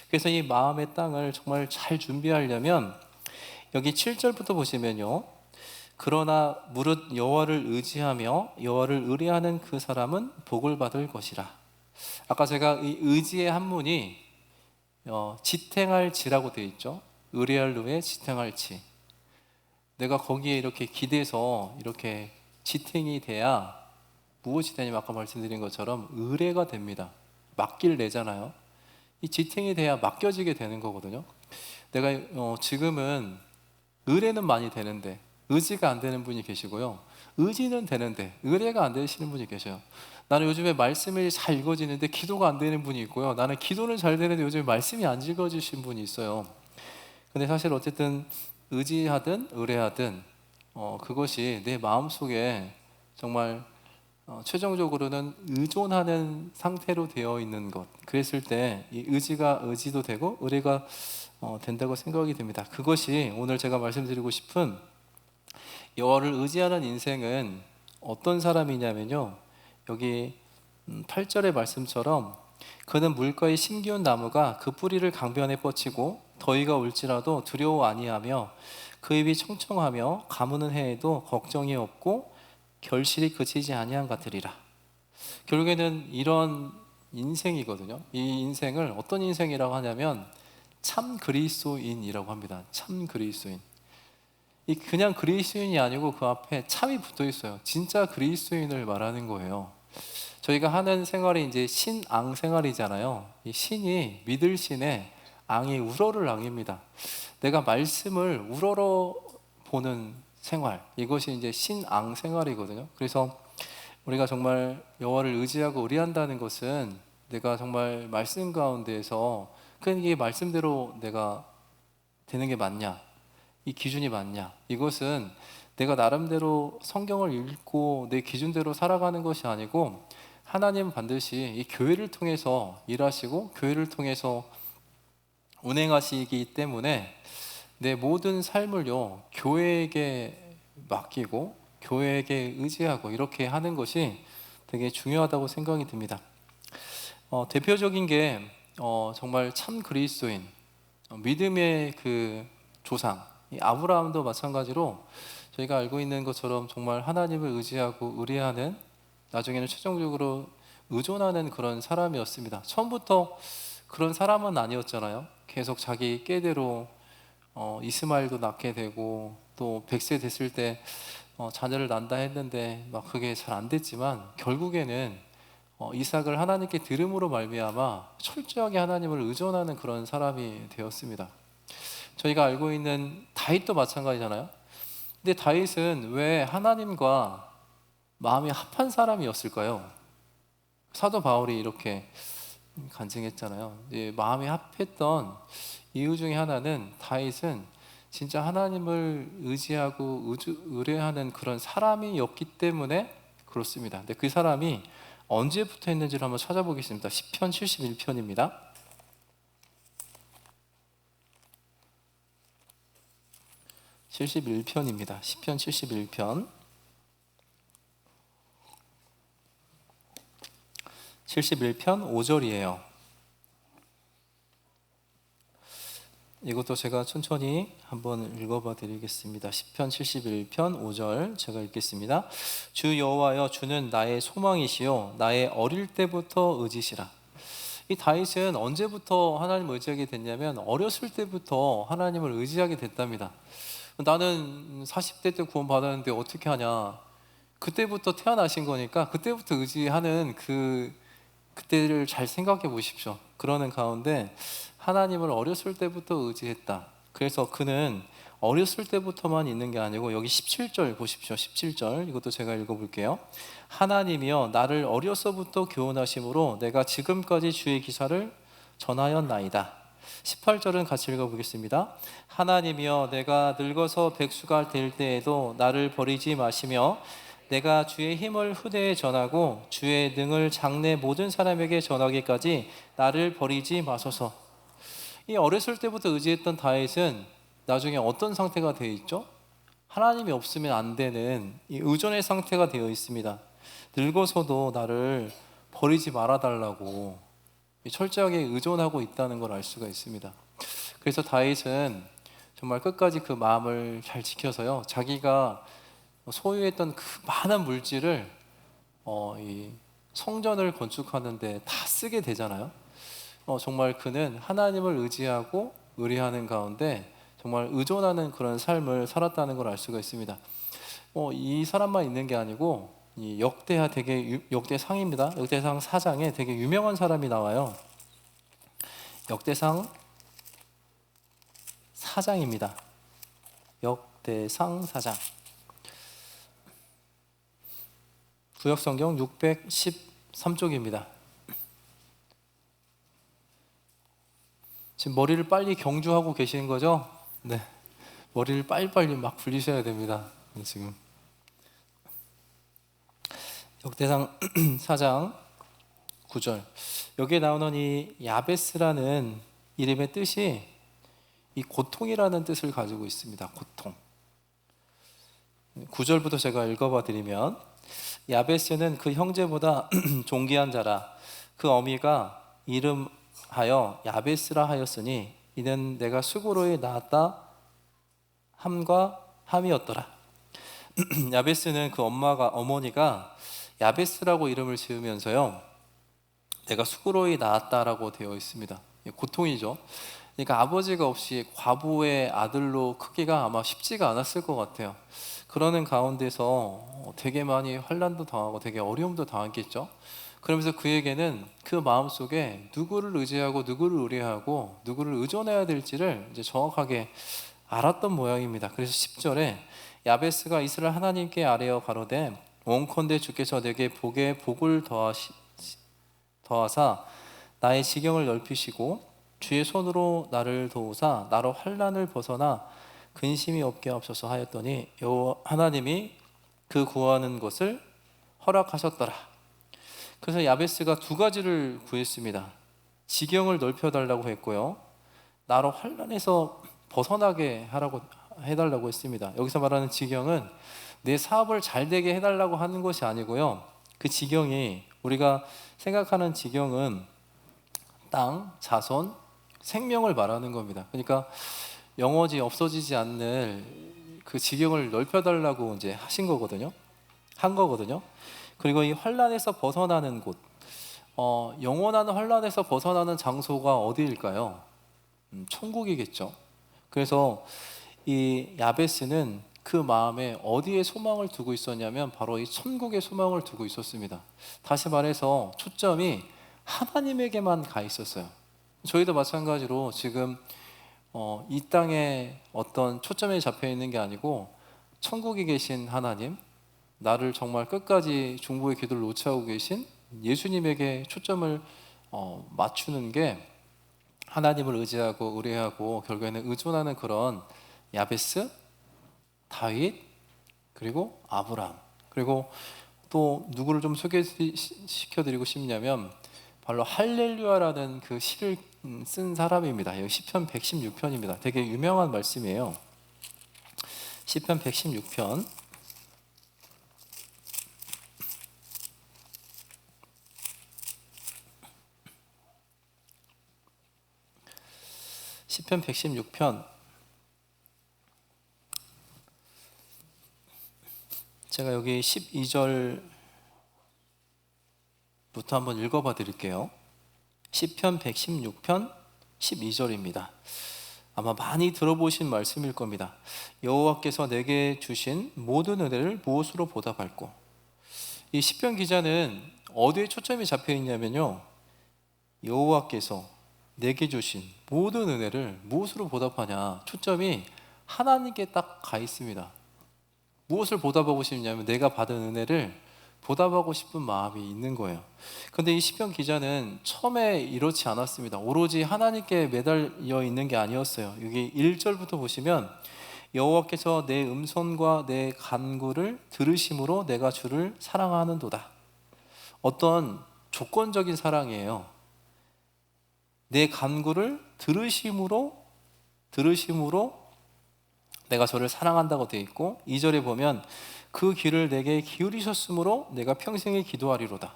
그래서 이 마음의 땅을 정말 잘 준비하려면 여기 7절부터 보시면요, 그러나 무릇 여호와를 의지하며 여호와를 의뢰하는 그 사람은 복을 받을 것이라. 아까 제가 이 의지의 한문이 지탱할 지라고 되어 있죠. 의뢰할 의에 지탱할 지. 내가 거기에 이렇게 기대서 이렇게 지탱이 돼야 무엇이 되냐면 아까 말씀드린 것처럼 의뢰가 됩니다. 맡길 내잖아요. 이 지탱이 돼야 맡겨지게 되는 거거든요. 내가 지금은 의뢰는 많이 되는데 의지가 안 되는 분이 계시고요, 의지는 되는데 의뢰가 안 되시는 분이 계셔요. 나는 요즘에 말씀이 잘 읽어지는데 기도가 안 되는 분이 있고요, 나는 기도는 잘 되는데 요즘에 말씀이 안 읽어지신 분이 있어요. 근데 사실 어쨌든 의지하든 의뢰하든 그것이 내 마음속에 정말 최종적으로는 의존하는 상태로 되어 있는 것, 그랬을 때 이 의지가 의지도 되고 의뢰가 된다고 생각이 듭니다. 그것이 오늘 제가 말씀드리고 싶은 여호와를 의지하는 인생은 어떤 사람이냐면요, 여기 8절의 말씀처럼 그는 물가에 심기운 나무가 그 뿌리를 강변에 뻗치고 더위가 올지라도 두려워 아니하며 그 입이 청청하며 가무는 해에도 걱정이 없고 결실이 그치지 아니한 같으리라. 결국에는 이런 인생이거든요. 이 인생을 어떤 인생이라고 하냐면 참 그리스도인이라고 합니다. 참 그리스도인. 이 그냥 그리스도인이 아니고 그 앞에 참이 붙어 있어요. 진짜 그리스도인을 말하는 거예요. 저희가 하는 생활이 이제 신앙 생활이잖아요. 이 신이 믿을 신에 앙이 우러를 앙입니다. 내가 말씀을 우러러 보는 생활, 이것이 이제 신앙 생활이거든요. 그래서 우리가 정말 여호와를 의지하고 의뢰한다는 것은 내가 정말 말씀 가운데에서 이게 말씀대로 내가 되는 게 맞냐, 이 기준이 맞냐, 이것은 내가 나름대로 성경을 읽고 내 기준대로 살아가는 것이 아니고 하나님은 반드시 이 교회를 통해서 일하시고 교회를 통해서 운행하시기 때문에 내 모든 삶을요 교회에게 맡기고 교회에게 의지하고 이렇게 하는 것이 되게 중요하다고 생각이 듭니다. 대표적인 게 정말 참 그리스도인, 믿음의 그 조상 이 아브라함도 마찬가지로 저희가 알고 있는 것처럼 정말 하나님을 의지하고 의뢰하는, 나중에는 최종적으로 의존하는 그런 사람이었습니다. 처음부터 그런 사람은 아니었잖아요. 계속 자기 꾀대로 이스마엘도 낳게 되고 또 100세 됐을 때 자녀를 낳는다 했는데 막 그게 잘 안 됐지만 결국에는 이삭을 하나님께 들음으로 말미암아 철저하게 하나님을 의존하는 그런 사람이 되었습니다. 저희가 알고 있는 다윗도 마찬가지잖아요. 근데 다윗은 왜 하나님과 마음이 합한 사람이었을까요? 사도 바울이 이렇게 간증했잖아요. 마음이 합했던 이유 중에 하나는 다윗은 진짜 하나님을 의지하고 의뢰하는 그런 사람이었기 때문에 그렇습니다. 근데 그 사람이 언제부터 했는지를 한번 찾아보겠습니다. 시편 71편입니다. 시편 71편 5절이에요. 이것도 제가 천천히 한번 읽어봐 드리겠습니다. 시편 71편 5절 제가 읽겠습니다. 주 여호와여, 주는 나의 소망이시요 나의 어릴 때부터 의지시라. 이 다윗은 언제부터 하나님을 의지하게 됐냐면 어렸을 때부터 하나님을 의지하게 됐답니다. 나는 40대 때 구원 받았는데 어떻게 하냐. 그때부터 태어나신 거니까 그때부터 의지하는 그때를 잘 생각해 보십시오. 그러는 가운데 하나님을 어렸을 때부터 의지했다. 그래서 그는 어렸을 때부터만 있는 게 아니고 여기 17절 보십시오. 17절 이것도 제가 읽어볼게요. 하나님이여, 나를 어려서부터 교훈하심으로 내가 지금까지 주의 기사를 전하였나이다. 18절은 같이 읽어보겠습니다. 하나님이여, 내가 늙어서 백수가 될 때에도 나를 버리지 마시며 내가 주의 힘을 후대에 전하고 주의 능을 장래 모든 사람에게 전하기까지 나를 버리지 마소서. 이 어렸을 때부터 의지했던 다윗은 나중에 어떤 상태가 되어 있죠? 하나님이 없으면 안 되는 이 의존의 상태가 되어 있습니다. 늙어서도 나를 버리지 말아달라고 철저하게 의존하고 있다는 걸 알 수가 있습니다. 그래서 다윗은 정말 끝까지 그 마음을 잘 지켜서요, 자기가 소유했던 그 많은 물질을 이 성전을 건축하는데 다 쓰게 되잖아요. 정말 그는 하나님을 의지하고 의뢰하는 가운데 정말 의존하는 그런 삶을 살았다는 걸 알 수가 있습니다. 이 사람만 있는 게 아니고 이 역대상입니다. 역대상 4장에 되게 유명한 사람이 나와요. 역대상 4장입니다. 역대상 4장. 구역성경 613쪽입니다. 지금 머리를 빨리 경주하고 계시는 거죠? 네. 머리를 빨리빨리 막 굴리셔야 됩니다. 지금. 역대상 4장 9절. 여기에 나오는 이 야베스라는 이름의 뜻이 이 고통이라는 뜻을 가지고 있습니다. 고통. 9절부터 제가 읽어봐 드리면, 야베스는 그 형제보다 존귀한 자라. 그 어미가 이름하여 야베스라 하였으니 이는 내가 수고로이 낳았다 함과 함이었더라. 야베스는 그 어머니가 야베스라고 이름을 지으면서요, 내가 수고로이 낳았다라고 되어 있습니다. 고통이죠. 그러니까 아버지가 없이 과부의 아들로 크기가 아마 쉽지가 않았을 것 같아요. 그러는 가운데서 되게 많이 환난도 당하고 되게 어려움도 당했겠죠. 그러면서 그에게는 그 마음속에 누구를 의지하고 누구를 의뢰하고 누구를 의존해야 될지를 이제 정확하게 알았던 모양입니다. 그래서 10절에 야베스가 이스라엘 하나님께 아뢰어 가로되 원컨대 주께서 내게 복을 더하사 나의 지경을 넓히시고 주의 손으로 나를 도우사 나로 환난을 벗어나 근심이 없게 하옵소서 하였더니 여호와 하나님이 그 구하는 것을 허락하셨더라. 그래서 야베스가 두 가지를 구했습니다. 지경을 넓혀달라고 했고요, 나로 환난에서 벗어나게 해달라고 했습니다. 여기서 말하는 지경은 내 사업을 잘 되게 해달라고 하는 것이 아니고요, 그 지경이 우리가 생각하는 지경은 땅, 자손, 생명을 말하는 겁니다. 그러니까 영원히 없어지지 않는 그 지경을 넓혀달라고 이제 한 거거든요. 그리고 이 환난에서 벗어나는 곳, 영원한 환란에서 벗어나는 장소가 어디일까요? 천국이겠죠. 그래서 이 야베스는 그 마음에 어디에 소망을 두고 있었냐면 바로 이 천국에 소망을 두고 있었습니다. 다시 말해서 초점이 하나님에게만 가 있었어요. 저희도 마찬가지로 지금 이 땅에 어떤 초점에 잡혀 있는 게 아니고 천국에 계신 하나님, 나를 정말 끝까지 중보의 기도를 놓지 않고 계신 예수님에게 초점을 맞추는 게 하나님을 의지하고 의뢰하고 결국에는 의존하는 그런 야베스, 다윗, 그리고 아브람, 그리고 또 누구를 좀 소개시켜드리고 싶냐면 바로 할렐루야라는 그 시를 쓴 사람입니다. 여기 시편 116편입니다. 되게 유명한 말씀이에요. 시편 116편 시편 116편 제가 여기 12절부터 한번 읽어봐 드릴게요. 시편 116편 12절입니다. 아마 많이 들어보신 말씀일 겁니다. 여호와께서 내게 주신 모든 은혜를 무엇으로 보답할꼬. 이 시편 기자는 어디에 초점이 잡혀 있냐면요, 여호와께서 내게 주신 모든 은혜를 무엇으로 보답하냐, 초점이 하나님께 딱 가 있습니다. 무엇을 보답하고 싶냐면 내가 받은 은혜를 보답하고 싶은 마음이 있는 거예요. 그런데 이 시편 기자는 처음에 이렇지 않았습니다. 오로지 하나님께 매달려 있는 게 아니었어요. 여기 1절부터 보시면 여호와께서 내 음성과 내 간구를 들으심으로 내가 주를 사랑하는도다. 어떤 조건적인 사랑이에요. 내 간구를 들으심으로 내가 저를 사랑한다고 되어 있고, 2절에 보면 그 귀를 내게 기울이셨으므로 내가 평생에 기도하리로다.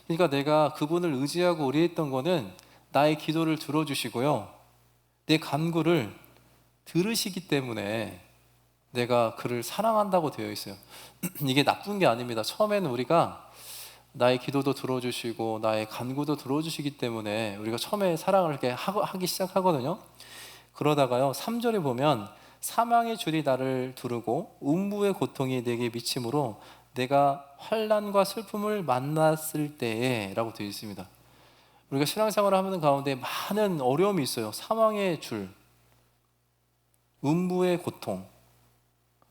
그러니까 내가 그분을 의지하고 의뢰했던 거는 나의 기도를 들어주시고요, 내 간구를 들으시기 때문에 내가 그를 사랑한다고 되어 있어요. 이게 나쁜 게 아닙니다. 처음에는 우리가 나의 기도도 들어주시고 나의 간구도 들어주시기 때문에 우리가 처음에 사랑을 이렇게 하기 시작하거든요. 그러다가요, 3절에 보면 사망의 줄이 나를 두르고 음부의 고통이 내게 미침으로 내가 환난과 슬픔을 만났을 때에 라고 되어 있습니다. 우리가 신앙생활을 하는 가운데 많은 어려움이 있어요. 사망의 줄, 음부의 고통,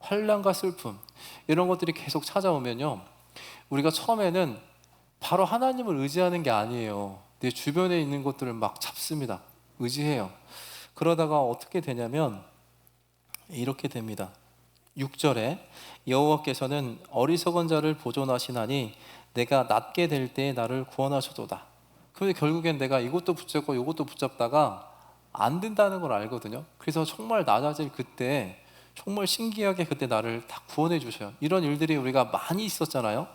환난과 슬픔, 이런 것들이 계속 찾아오면요, 우리가 처음에는 바로 하나님을 의지하는 게 아니에요. 내 주변에 있는 것들을 막 잡습니다. 의지해요. 그러다가 어떻게 되냐면 이렇게 됩니다. 6절에 여호와께서는 어리석은 자를 보존하시나니 내가 낮게 될 때에 나를 구원하셔도다. 그런데 결국엔 내가 이것도 붙잡고 이것도 붙잡다가 안 된다는 걸 알거든요. 그래서 정말 낮아질 그때 정말 신기하게 그때 나를 다 구원해 주셔요. 이런 일들이 우리가 많이 있었잖아요.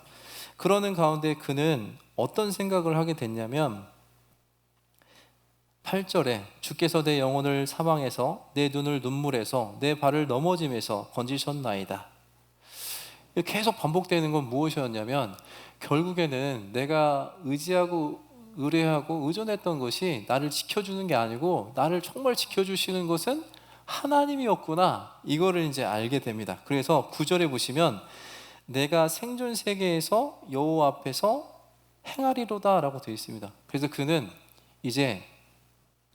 그러는 가운데 그는 어떤 생각을 하게 됐냐면 8절에 주께서 내 영혼을 사망에서 내 눈을 눈물에서 내 발을 넘어짐에서 건지셨나이다. 계속 반복되는 건 무엇이었냐면 결국에는 내가 의지하고 의뢰하고 의존했던 것이 나를 지켜주는 게 아니고 나를 정말 지켜주시는 것은 하나님이었구나, 이거를 이제 알게 됩니다. 그래서 9절에 보시면 내가 생존 세계에서 여호와 앞에서 행하리로다 라고 되어 있습니다. 그래서 그는 이제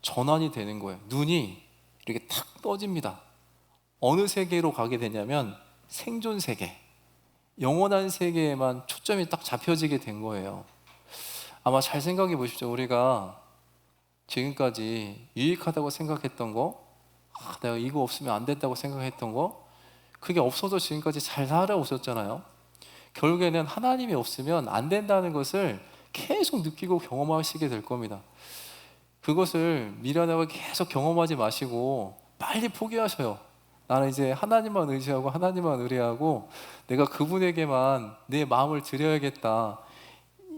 전환이 되는 거예요. 눈이 이렇게 탁 떠집니다. 어느 세계로 가게 되냐면 생존 세계, 영원한 세계에만 초점이 딱 잡혀지게 된 거예요. 아마 잘 생각해 보십시오. 우리가 지금까지 유익하다고 생각했던 거, 내가 이거 없으면 안 된다고 생각했던 거, 그게 없어서 지금까지 잘 살아오셨잖아요. 결국에는 하나님이 없으면 안 된다는 것을 계속 느끼고 경험하시게 될 겁니다. 그것을 미련하고 계속 경험하지 마시고 빨리 포기하셔요. 나는 이제 하나님만 의지하고 하나님만 의뢰하고 내가 그분에게만 내 마음을 드려야겠다.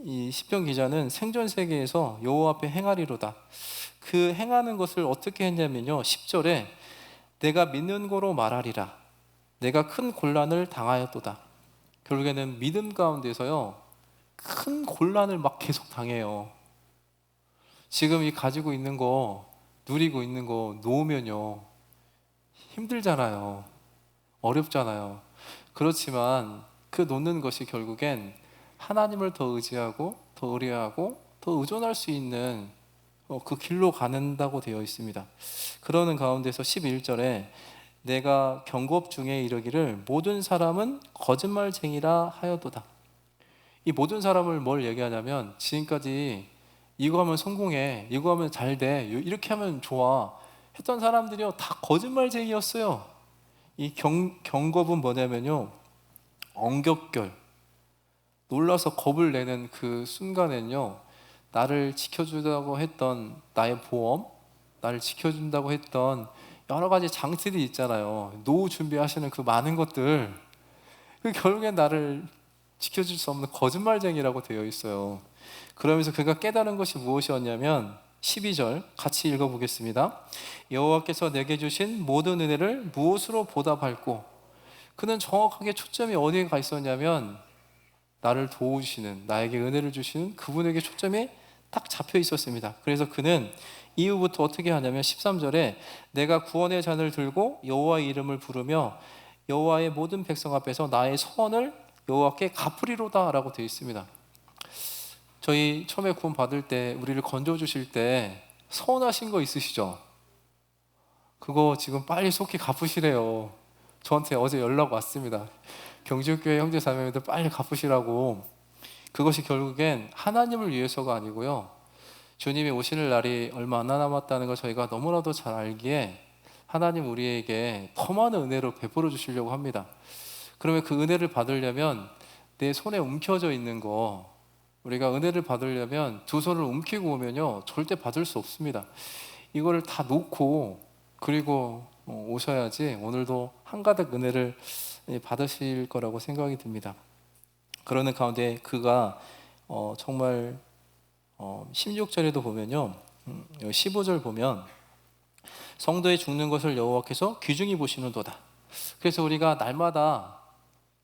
이 시편 기자는 생존 세계에서 여호와 앞에 행하리로다. 그 행하는 것을 어떻게 했냐면요, 10절에 내가 믿는 거로 말하리라. 내가 큰 곤란을 당하였도다. 결국에는 믿음 가운데서요, 큰 곤란을 막 계속 당해요. 지금 이 가지고 있는 거, 누리고 있는 거 놓으면요, 힘들잖아요. 어렵잖아요. 그렇지만 그 놓는 것이 결국엔 하나님을 더 의지하고 더 의뢰하고 더 의존할 수 있는 그 길로 가는다고 되어 있습니다. 그러는 가운데서 11절에 내가 경고업 중에 이르기를 모든 사람은 거짓말쟁이라 하여도다. 이 모든 사람을 뭘 얘기하냐면 지금까지 이거 하면 성공해, 이거 하면 잘 돼, 이렇게 하면 좋아 했던 사람들이요 다 거짓말쟁이였어요. 이 경겁은 뭐냐면요, 엉겹결, 놀라서 겁을 내는 그 순간엔요, 나를 지켜주려고 했던 나의 보험, 나를 지켜준다고 했던 여러 가지 장치들이 있잖아요. 노후 준비하시는 그 많은 것들, 그 결국엔 나를 지켜줄 수 없는 거짓말쟁이라고 되어 있어요. 그러면서 그가 깨달은 것이 무엇이었냐면 12절 같이 읽어보겠습니다. 여호와께서 내게 주신 모든 은혜를 무엇으로 보답할꼬. 그는 정확하게 초점이 어디에 가 있었냐면 나를 도우시는, 나에게 은혜를 주시는 그분에게 초점이 딱 잡혀 있었습니다. 그래서 그는 이후부터 어떻게 하냐면 13절에 내가 구원의 잔을 들고 여호와의 이름을 부르며 여호와의 모든 백성 앞에서 나의 선을 여호와께 갚으리로다 라고 되어 있습니다. 저희 처음에 구원 받을 때 우리를 건져 주실 때 서운하신 거 있으시죠? 그거 지금 빨리 속히 갚으시래요. 저한테 어제 연락 왔습니다. 경주교회 형제 자매님들 빨리 갚으시라고. 그것이 결국엔 하나님을 위해서가 아니고요, 주님이 오시는 날이 얼마 안 남았다는 걸 저희가 너무나도 잘 알기에 하나님 우리에게 더 많은 은혜로 베풀어 주시려고 합니다. 그러면 그 은혜를 받으려면 내 손에 움켜져 있는 거, 우리가 은혜를 받으려면 두 손을 움키고 오면요 절대 받을 수 없습니다. 이거를 다 놓고 그리고 오셔야지 오늘도 한가득 은혜를 받으실 거라고 생각이 듭니다. 그러는 가운데 그가 정말 16절에도 보면요, 15절 보면 성도의 죽는 것을 여호와께서 귀중히 보시는도다. 그래서 우리가 날마다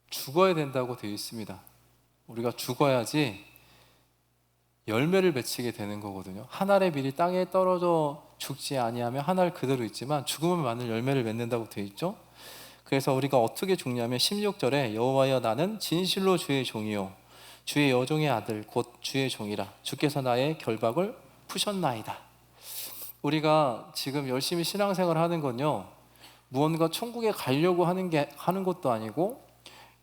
죽어야 된다고 되어 있습니다. 우리가 죽어야지 열매를 맺히게 되는 거거든요. 한 알의 밀이 땅에 떨어져 죽지 아니하면 한 알 그대로 있지만 죽으면 많은 열매를 맺는다고 되어 있죠. 그래서 우리가 어떻게 죽냐면 16절에 여호와여 나는 진실로 주의 종이요 주의 여종의 아들 곧 주의 종이라 주께서 나의 결박을 푸셨나이다. 우리가 지금 열심히 신앙생활을 하는 건요, 무언가 천국에 가려고 하는 것도 아니고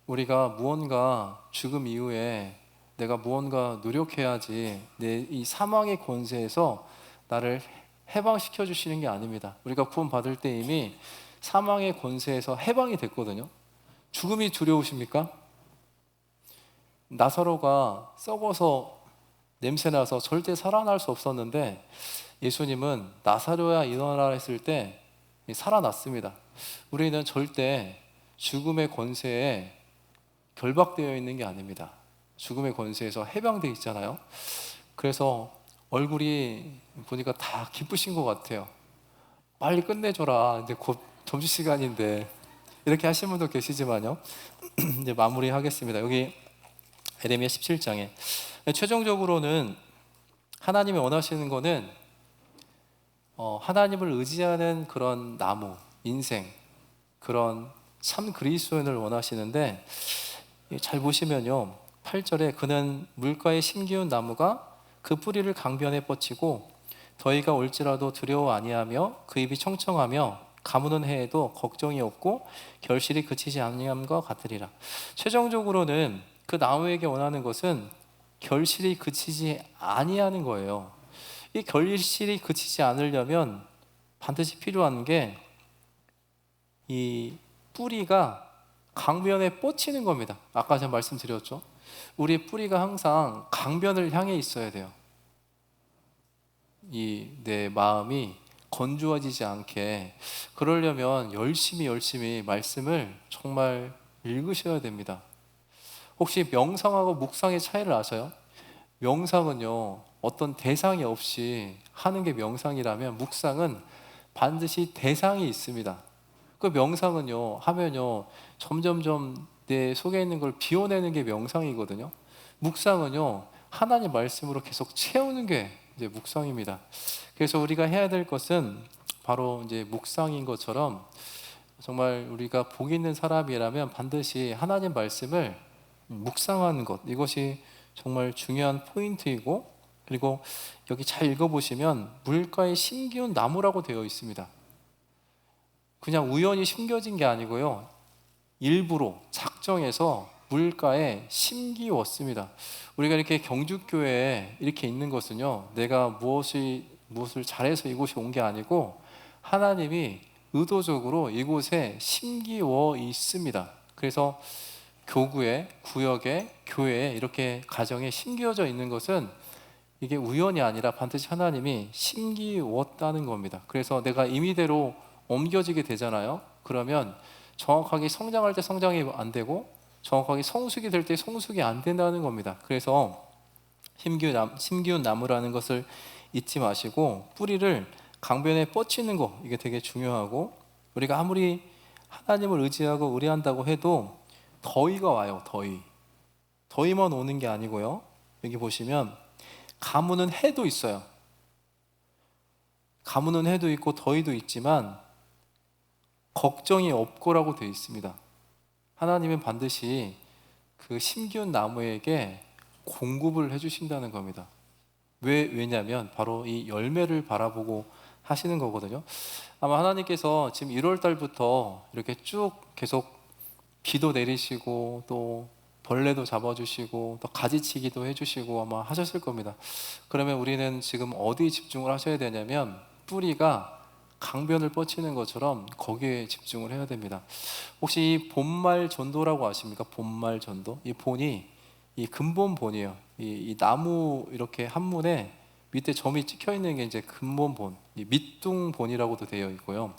우리가 무언가 죽음 이후에 내가 무언가 노력해야지 내 이 사망의 권세에서 나를 해방시켜 주시는 게 아닙니다. 우리가 구원 받을 때 이미 사망의 권세에서 해방이 됐거든요. 죽음이 두려우십니까? 나사로가 썩어서 냄새나서 절대 살아날 수 없었는데 예수님은 나사로야 일어나라 했을 때 살아났습니다. 우리는 절대 죽음의 권세에 결박되어 있는 게 아닙니다. 죽음의 권세에서 해방되어 있잖아요. 그래서 얼굴이 보니까 다 기쁘신 것 같아요. 빨리 끝내줘라, 이제 곧 점심시간인데, 이렇게 하신 분도 계시지만요. 이제 마무리하겠습니다. 여기 에레미야 17장에 최종적으로는 하나님이 원하시는 거는 하나님을 의지하는 그런 나무, 인생, 그런 참 그리스도인을 원하시는데, 잘 보시면요 8절에 그는 물가에 심기운 나무가 그 뿌리를 강변에 뻗치고 더위가 올지라도 두려워 아니하며 그 입이 청청하며 가무는 해에도 걱정이 없고 결실이 그치지 아니함과 같으리라. 최종적으로는 그 나무에게 원하는 것은 결실이 그치지 아니하는 거예요. 이 결실이 그치지 않으려면 반드시 필요한 게 이 뿌리가 강변에 뻗치는 겁니다. 아까 제가 말씀드렸죠. 우리의 뿌리가 항상 강변을 향해 있어야 돼요. 이 내 마음이 건조해지지 않게. 그러려면 열심히 말씀을 정말 읽으셔야 됩니다. 혹시 명상하고 묵상의 차이를 아세요? 명상은요 어떤 대상이 없이 하는 게 명상이라면 묵상은 반드시 대상이 있습니다. 그 명상은요 하면요 점점점 내 속에 있는 걸 비워내는 게 명상이거든요. 묵상은요, 하나님 말씀으로 계속 채우는 게 이제 묵상입니다. 그래서 우리가 해야 될 것은 바로 이제 묵상인 것처럼, 정말 우리가 복 있는 사람이라면 반드시 하나님 말씀을 묵상하는 것, 이것이 정말 중요한 포인트이고, 그리고 여기 잘 읽어보시면 물가에 심기운 나무라고 되어 있습니다. 그냥 우연히 심겨진 게 아니고요, 일부러 작정해서 물가에 심기웠습니다. 우리가 이렇게 경주교회에 이렇게 있는 것은요, 내가 무엇을 잘해서 이곳에 온 게 아니고 하나님이 의도적으로 이곳에 심기워 있습니다. 그래서 교구에, 구역에, 교회에, 이렇게 가정에 심겨져 있는 것은 이게 우연이 아니라 반드시 하나님이 심기웠다는 겁니다. 그래서 내가 임의대로 옮겨지게 되잖아요. 그러면 정확하게 성장할 때 성장이 안 되고 정확하게 성숙이 될 때 성숙이 안 된다는 겁니다. 그래서 심기운 나무라는 것을 잊지 마시고, 뿌리를 강변에 뻗치는 거, 이게 되게 중요하고, 우리가 아무리 하나님을 의지하고 의뢰한다고 해도 더위가 와요. 더위만 오는 게 아니고요, 여기 보시면 가무는 해도 있어요. 가무는 해도 있고 더위도 있지만 걱정이 없고라고 되어 있습니다. 하나님은 반드시 그 심기운 나무에게 공급을 해주신다는 겁니다. 왜냐면 바로 이 열매를 바라보고 하시는 거거든요. 아마 하나님께서 지금 1월 달부터 이렇게 쭉 계속 비도 내리시고 또 벌레도 잡아주시고 또 가지치기도 해주시고 아마 하셨을 겁니다. 그러면 우리는 지금 어디에 집중을 하셔야 되냐면, 뿌리가 강변을 뻗치는 것처럼 거기에 집중을 해야 됩니다. 혹시 이 본말 전도라고 아십니까? 본말 전도. 이 본이 이 근본 본이에요. 이 나무 이렇게 한문에 밑에 점이 찍혀 있는 게 이제 근본 본, 이 밑둥 본이라고도 되어 있고요.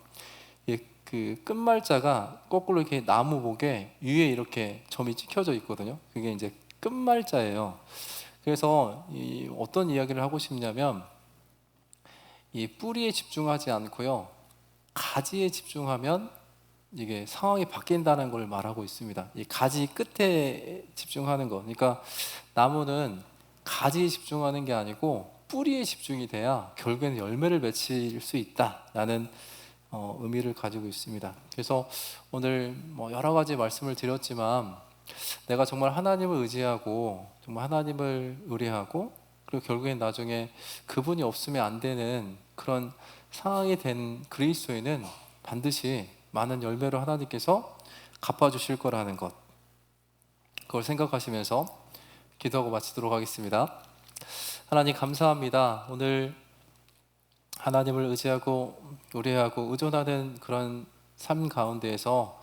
그 끝말자가 거꾸로 이렇게 나무목에 위에 이렇게 점이 찍혀져 있거든요. 그게 이제 끝말자예요. 그래서 어떤 이야기를 하고 싶냐면, 이 뿌리에 집중하지 않고요, 가지에 집중하면 이게 상황이 바뀐다는 걸 말하고 있습니다. 이 가지 끝에 집중하는 거. 그러니까 나무는 가지에 집중하는 게 아니고 뿌리에 집중이 돼야 결국에는 열매를 맺힐 수 있다라는 의미를 가지고 있습니다. 그래서 오늘 여러 가지 말씀을 드렸지만, 내가 정말 하나님을 의지하고 정말 하나님을 의뢰하고, 그리고 결국엔 나중에 그분이 없으면 안 되는 그런 상황이 된 그리스도인은 반드시 많은 열매로 하나님께서 갚아주실 거라는 것, 그걸 생각하시면서 기도하고 마치도록 하겠습니다. 하나님 감사합니다. 오늘 하나님을 의지하고 의뢰하고 의존하는 그런 삶 가운데에서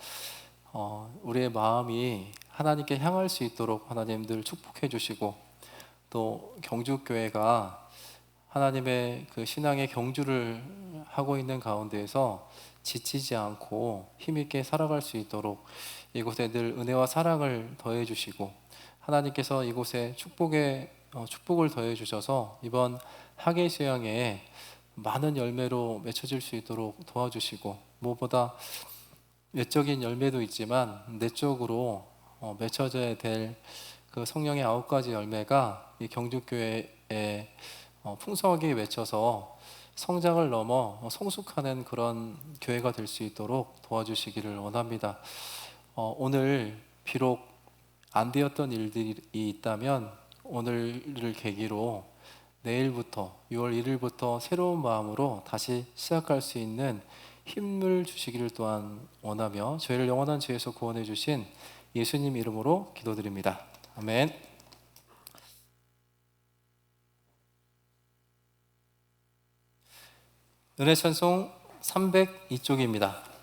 우리의 마음이 하나님께 향할 수 있도록 하나님 늘 축복해 주시고, 또 경주교회가 하나님의 그 신앙의 경주를 하고 있는 가운데에서 지치지 않고 힘있게 살아갈 수 있도록 이곳에 늘 은혜와 사랑을 더해 주시고, 하나님께서 이곳에 축복을 더해 주셔서 이번 학예 수양에 많은 열매로 맺혀질 수 있도록 도와주시고, 무엇보다 외적인 열매도 있지만 내적으로 맺혀져야 될 그 성령의 9가지 열매가 이 경주교회에 풍성하게 맺혀서 성장을 넘어 성숙하는 그런 교회가 될 수 있도록 도와주시기를 원합니다. 오늘 비록 안 되었던 일들이 있다면 오늘을 계기로 내일부터 6월 1일부터 새로운 마음으로 다시 시작할 수 있는 힘을 주시기를 또한 원하며, 저희를 영원한 죄에서 구원해 주신 예수님 이름으로 기도드립니다. 아멘. 은혜 찬송 302쪽입니다.